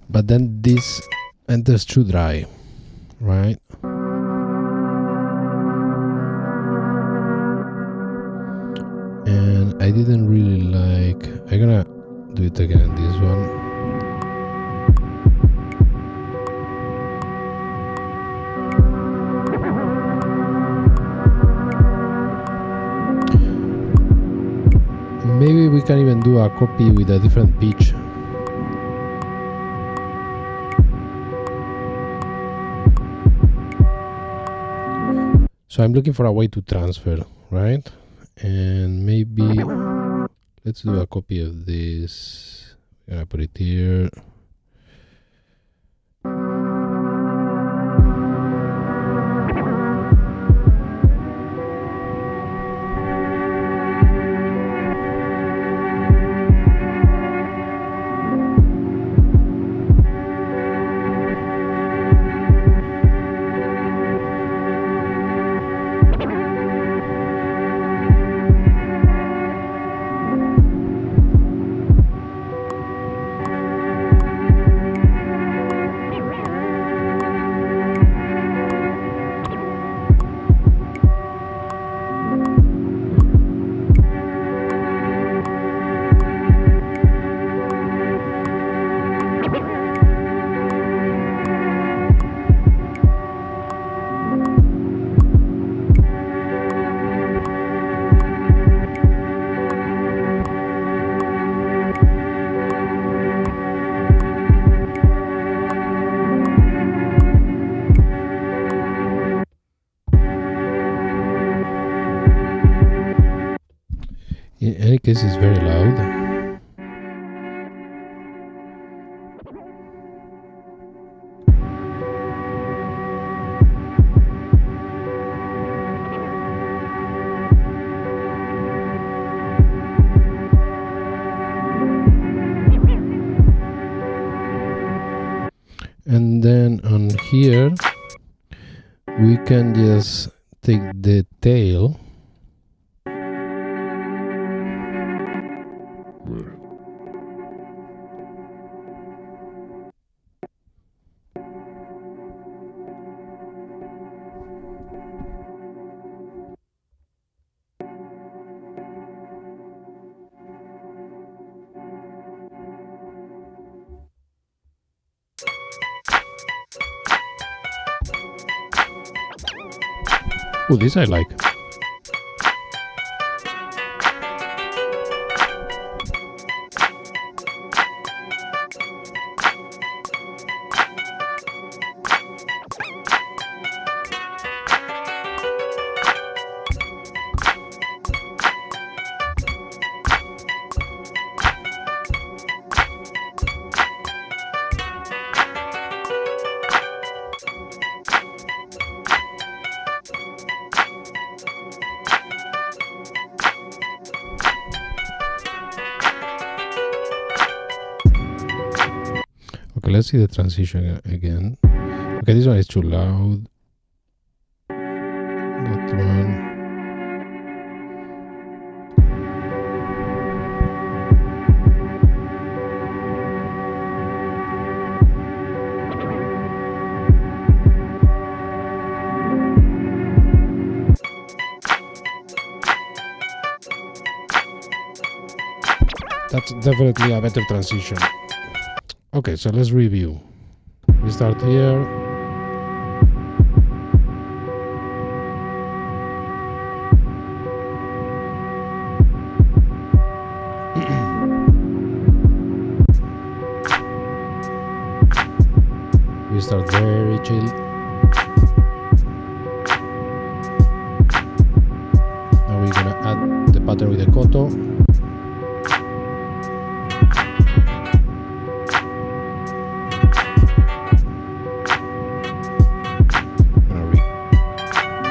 But then this enters too dry, right? And I didn't really like. I'm gonna do it again. This one. Maybe we can even do a copy with a different pitch. So I'm looking for a way to transfer, right? And maybe let's do a copy of this. I'm gonna put it here. In any case, it's very loud. And then on here, we can just take the tail . Oh, this I like. Okay, let's see the transition again. Okay, this one is too loud. That one. That's definitely a better transition. Okay, so let's review. We start here. We start very chill. Now we're gonna add the pattern with the koto.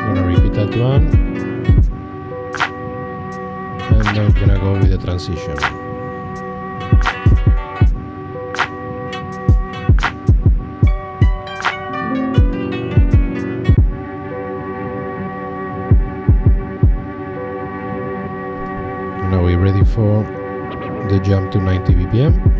Gonna repeat that one, and then we're gonna go with the transition. Now we're ready for the jump to 90 BPM.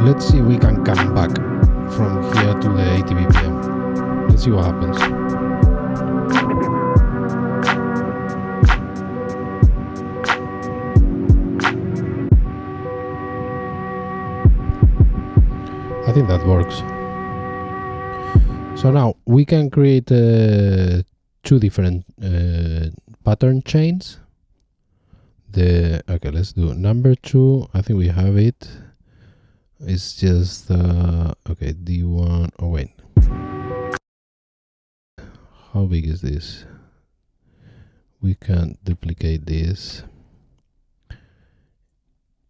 Let's see if we can come back from here to the 80 BPM. Let's see what happens. I think that works. So now we can create two different pattern chains. Okay, let's do number 2. I think we have it. It's just okay, D1. Oh wait, how big is this? We can duplicate this,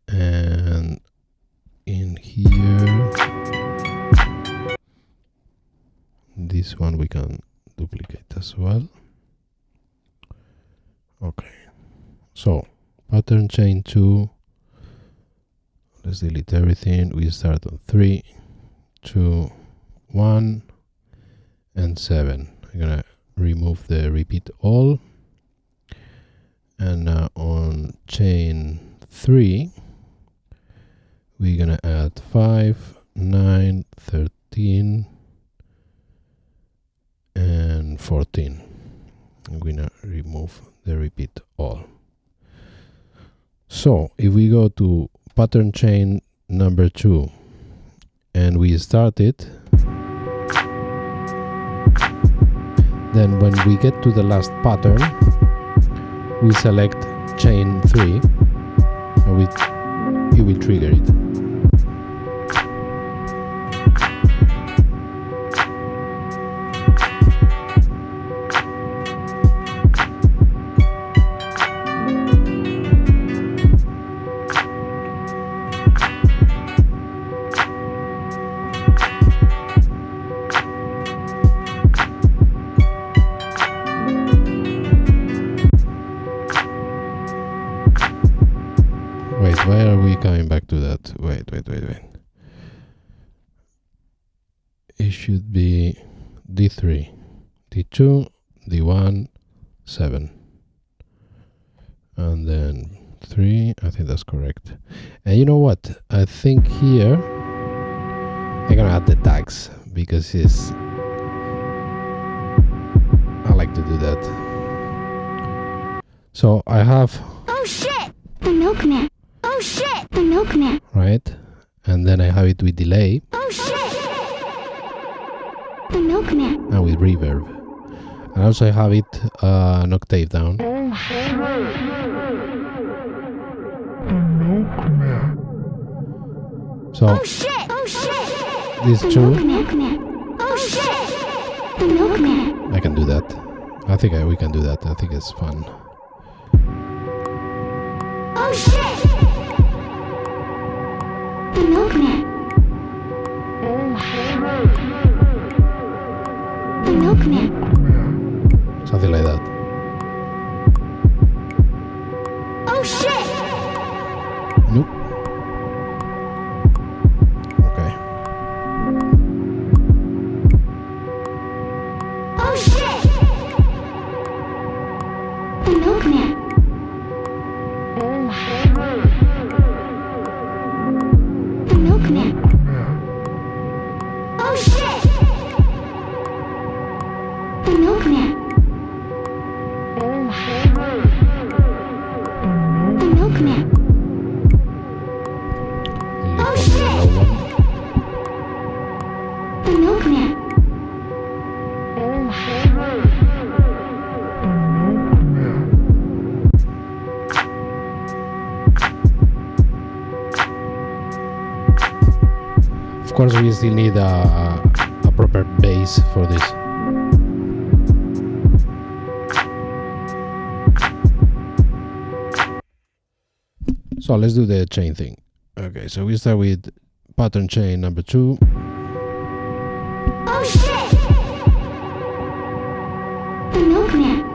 and in here this one we can duplicate as well. Okay, so pattern chain 2. Let's delete everything. We start on 3, 2, 1, and 7. I'm gonna remove the repeat all. And now on chain 3, we're gonna add 5, 9, 13, and 14. I'm gonna remove the repeat all. So if we go to pattern chain number 2 and we start it, then when we get to the last pattern we select chain 3 and it will trigger it. Why are we coming back to that? Wait. It should be D3, D2, D1, 7. And then 3, I think that's correct. And you know what? I think here I'm gonna add the tags because I like to do that. So I have... Oh shit! The milkman! Oh shit! The milkman! Right? And then I have it with delay. Oh shit! The milkman! And with reverb. And also I have it an octave down. Oh shit! The milkman. So Oh shit! Oh shit! these The two, milkman! Oh shit! The milkman! I can do that. I think we can do that. I think it's fun. Oh shit! The milkman. The milkman. Something like that. Oh shit! Nope. Okay. Oh shit! The milkman. The milkman. Oh shit! The milkman. The milkman. Leave for the low one. The milkman. Of course, we still need a proper bass for this. So let's do the chain thing. Okay, so we start with pattern chain number 2. Oh shit! The milkman.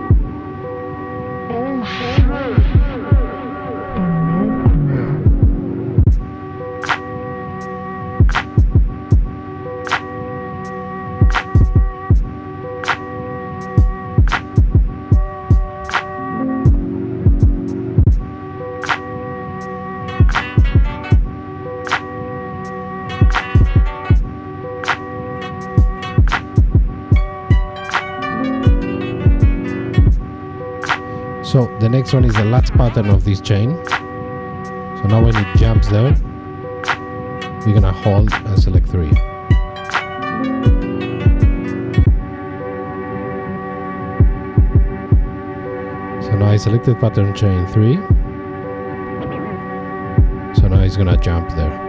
So the next one is the last pattern of this chain. So now when it jumps there, we're gonna hold and select 3. So now I selected pattern chain 3. So now it's gonna jump there.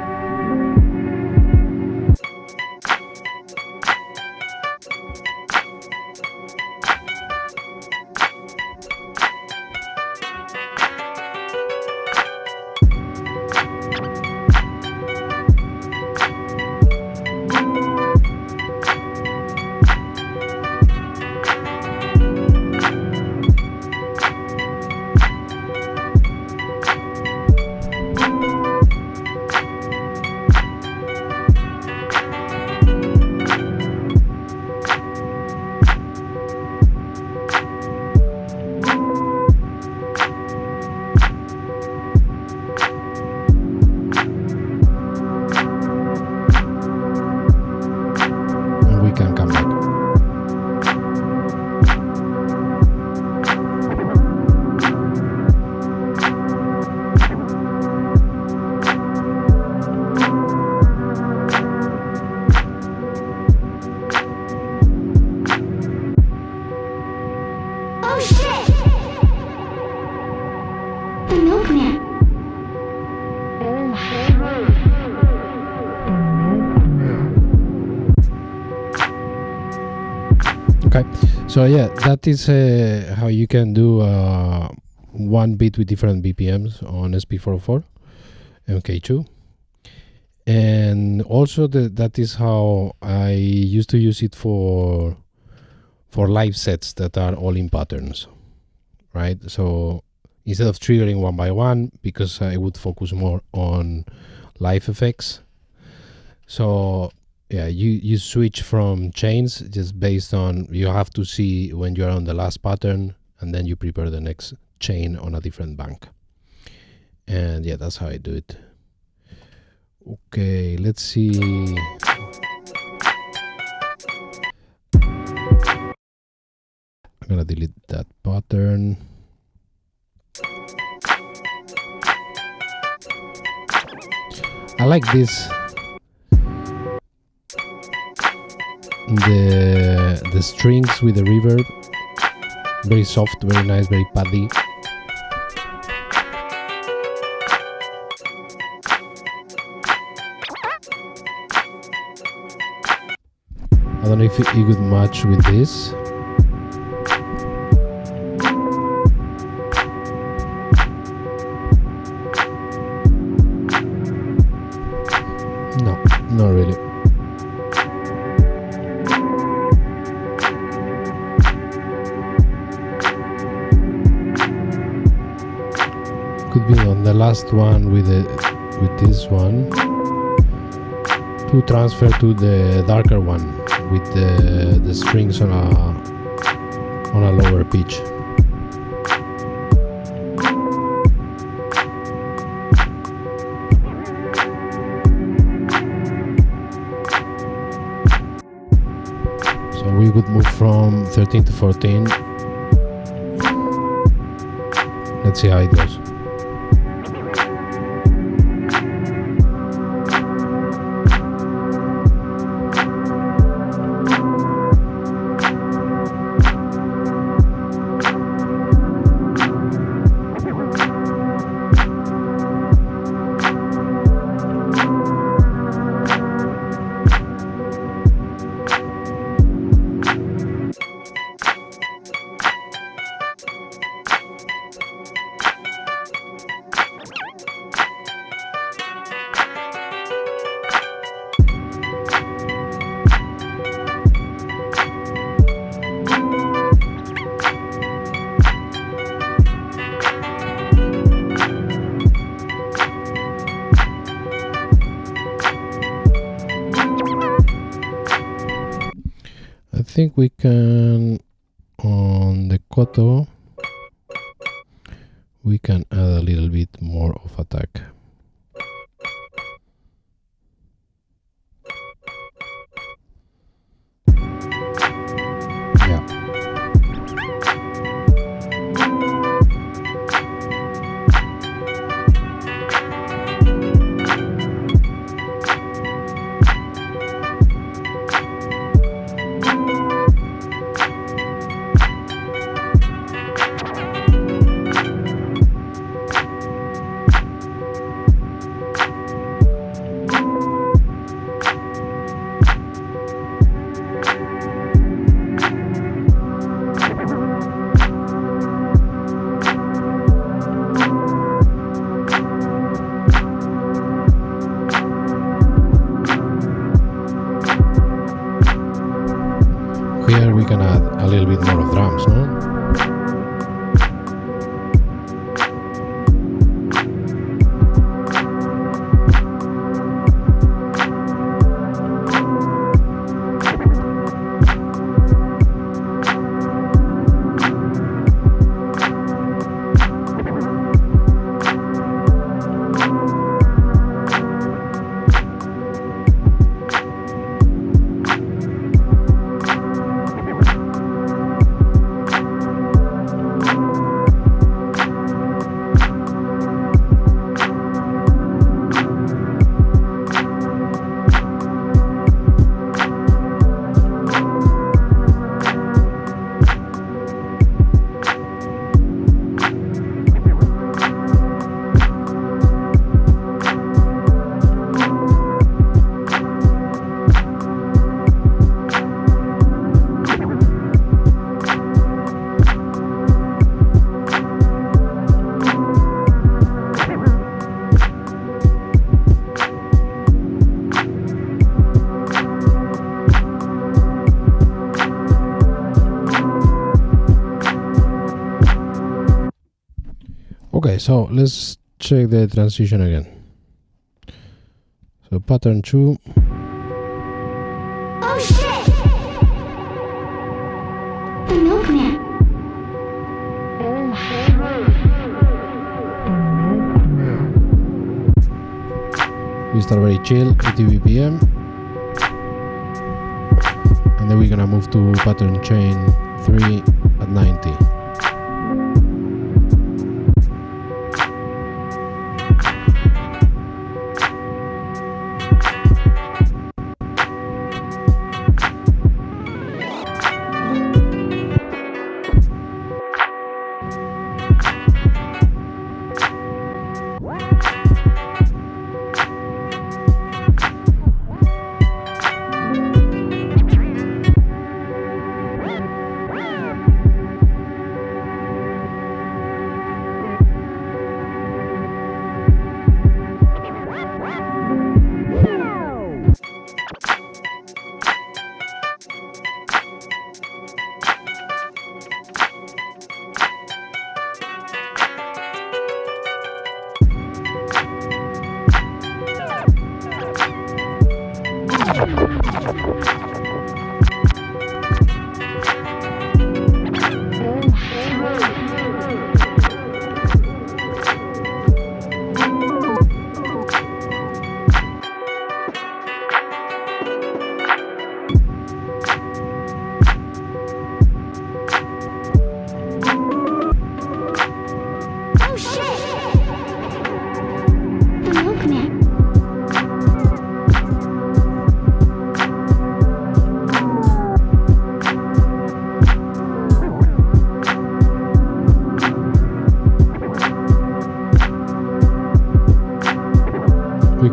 So yeah, that is how you can do one beat with different BPMs on SP404 MK2. And also that is how I used to use it for live sets that are all in patterns, right? So instead of triggering one by one, because I would focus more on live effects. So yeah, you switch from chains just based on, you have to see when you're on the last pattern, and then you prepare the next chain on a different bank. And yeah, that's how I do it. Okay, let's see. I'm gonna delete that pattern. I like this. The strings with the reverb, very soft, very nice, very paddy. I don't know if it would match with this. been on the last one with this one to transfer to the darker one with the strings on a lower pitch. So we would move from 13 to 14. Let's see how it goes. I think we can, on the koto, we can add a little bit more of attack. Yeah. Here we can add a little bit more of drums, no? Okay, so let's check the transition again. So pattern 2. Oh shit! The milkman. We start very chill, 80 BPM. And then we're gonna move to pattern chain 3 at 90.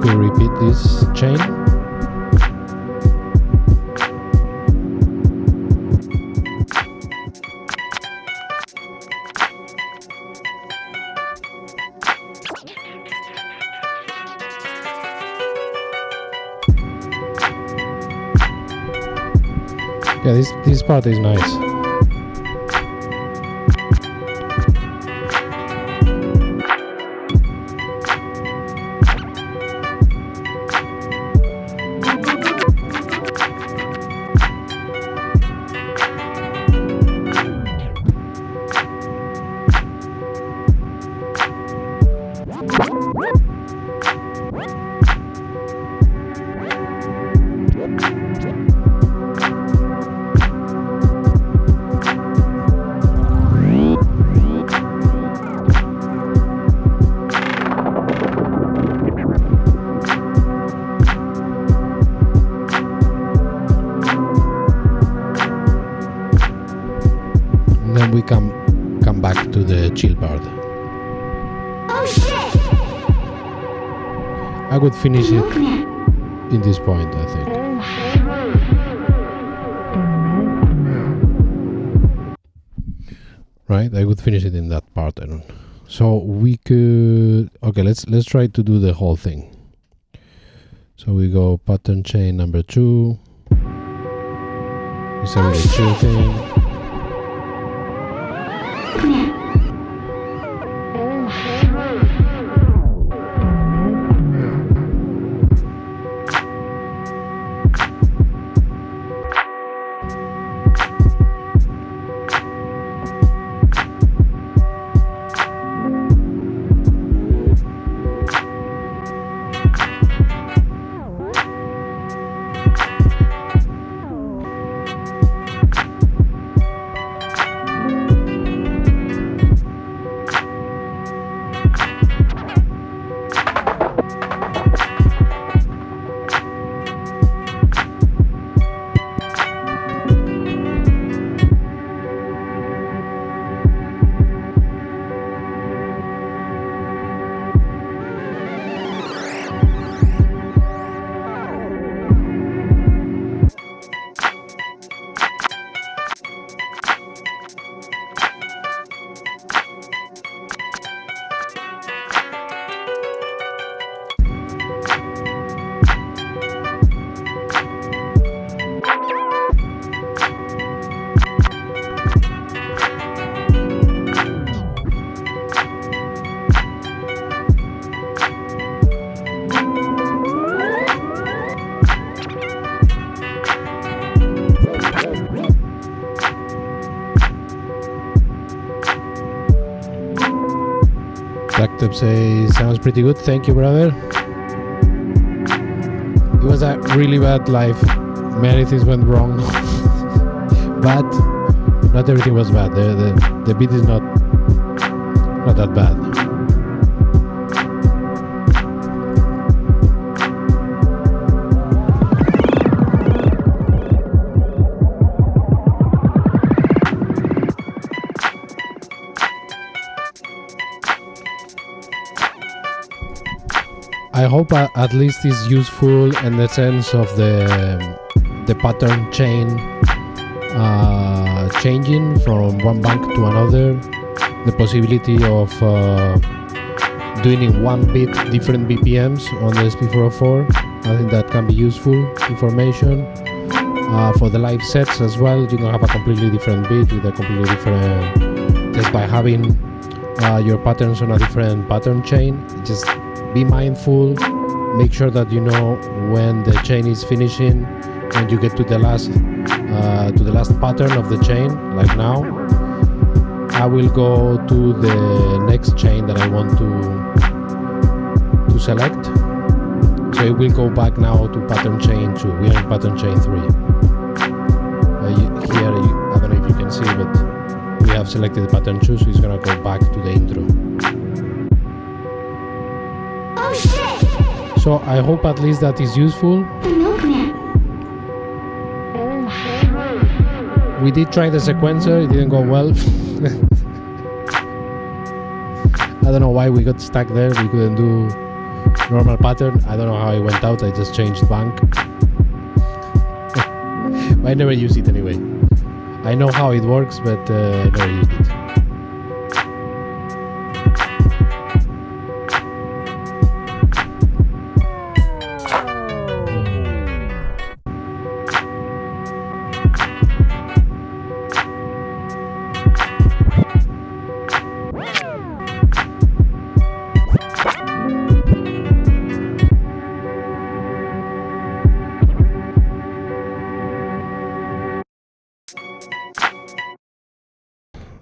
could repeat this chain. Yeah, this part is nice. Then we come back to the chill part. Oh shit! I would finish it MILKMAN. in this point, I think. Right, I would finish it in that pattern. So we could, okay, let's try to do the whole thing. So we go pattern chain number 2. We start with the chill thing. Blacktop says, sounds pretty good, thank you, brother. It was a really bad life. Many things went wrong. But not everything was bad. The beat is not that bad. I hope at least it's useful in the sense of the pattern chain changing from one bank to another, the possibility of doing in one beat different BPMs on the SP404. I think that can be useful information. For the live sets as well, you can have a completely different beat with a completely different, just by having your patterns on a different pattern chain. Just be mindful, make sure that you know when the chain is finishing, when you get to the last pattern of the chain, like now. I will go to the next chain that I want to select. So it will go back now to pattern chain 2. We are in pattern chain 3. Here, I don't know if you can see, but we have selected pattern 2, so it's gonna go back to the intro. Oh shit! So I hope at least that is useful. The MILKMAN. We did try the sequencer, it didn't go well. I don't know why we got stuck there. We couldn't do normal pattern. I don't know how it went out. I just changed bank. I never use it anyway. I know how it works, but I never use it.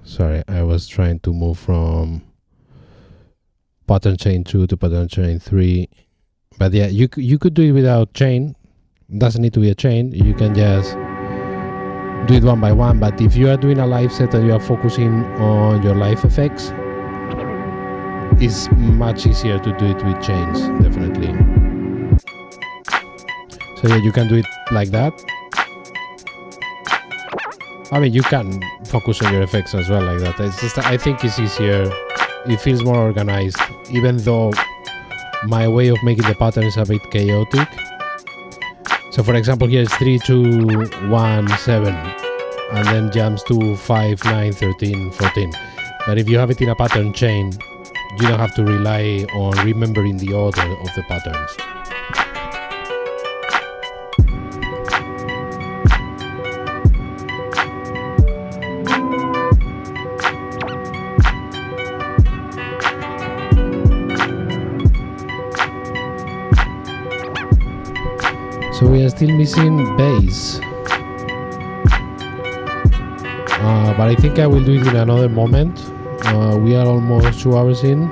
Sorry, I was trying to move from pattern chain 2 to pattern chain 3. But yeah, you could do it without chain. Doesn't need to be a chain. You can just do it one by one. But if you are doing a live set and you are focusing on your live effects, it's much easier to do it with chains, definitely. So yeah, you can do it like that. I mean, you can focus on your effects as well like that. It's just, I think it's easier. It feels more organized, even though my way of making the pattern is a bit chaotic. So for example, here it's 3, 2, 1, 7, and then jumps to 5, 9, 13, 14. But if you have it in a pattern chain, you don't have to rely on remembering the order of the patterns. So we are still missing bass, but I think I will do it in another moment. We are almost 2 hours in.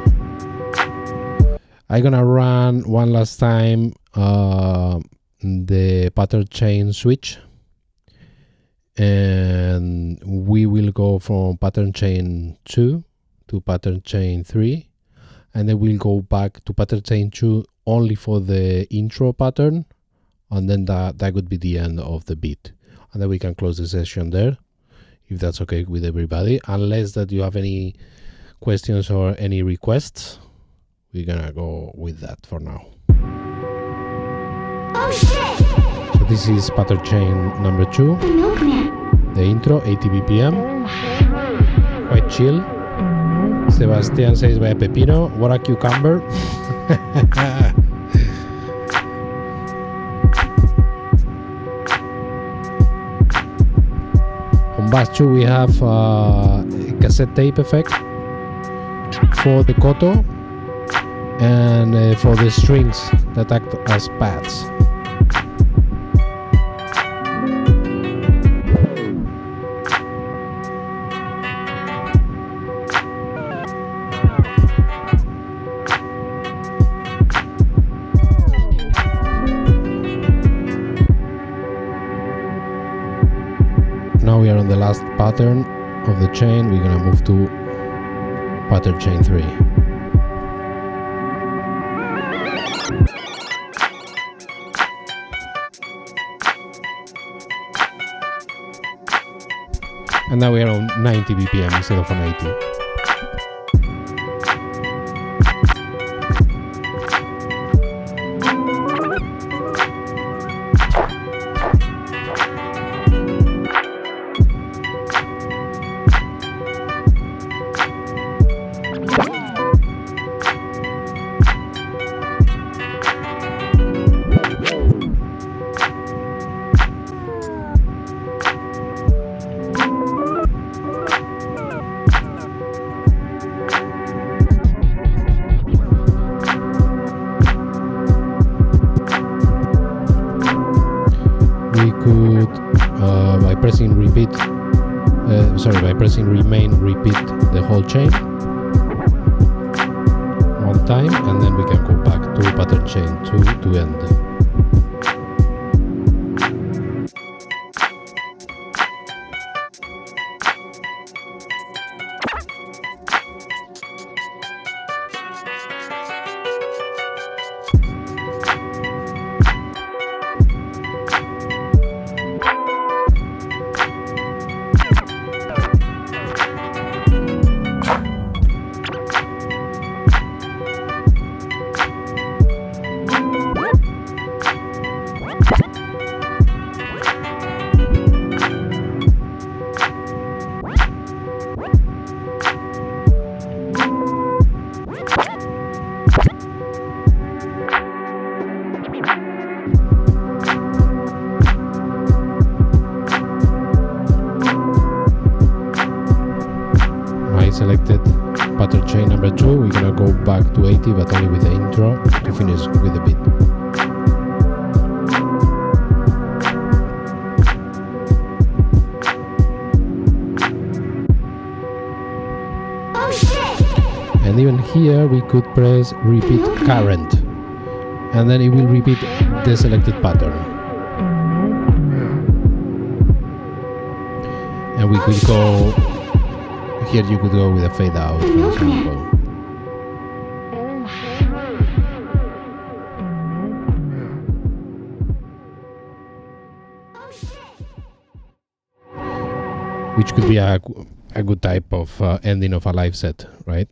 I'm gonna run one last time the pattern chain switch, and we will go from pattern chain 2 to pattern chain 3, and then we'll go back to pattern chain 2 only for the intro pattern. And then that would be the end of the beat, and then we can close the session there, if that's okay with everybody. Unless that you have any questions or any requests, we're gonna go with that for now. Oh shit! So this is pattern chain number 2, The milkman. the intro, 80 BPM, quite chill. Sebastian says, "Vaya pepino, what a cucumber." On bass 2 we have a cassette tape effect for the koto and for the strings that act as pads. Now we are on the last pattern of the chain. We're gonna move to pattern chain 3. And now we are on 90 BPM instead of on 80. By pressing remain, repeat the whole chain one time, and then we can go back to pattern chain 2 to end. selected pattern chain number 2. We're gonna go back to 80, but only with the intro to finish with the beat. Oh shit! And even here we could press repeat current, and then it will repeat the selected pattern. And we could go here, you could go with a fade out, for example. Which could be a good type of ending of a live set, right?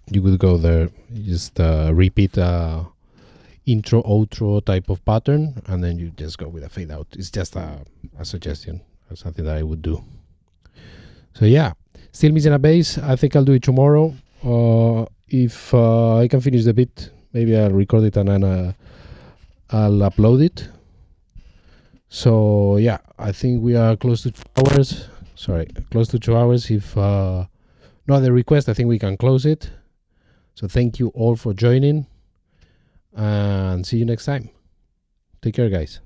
You could go there, just repeat intro, outro type of pattern, and then you just go with a fade out. It's just a suggestion, or something that I would do. So yeah, still missing a bass. I think I'll do it tomorrow. If I can finish the beat, maybe I'll record it and then I'll upload it. So yeah, I think we are close to 2 hours. Sorry, close to 2 hours. If no other request, I think we can close it. So thank you all for joining, and see you next time. Take care, guys.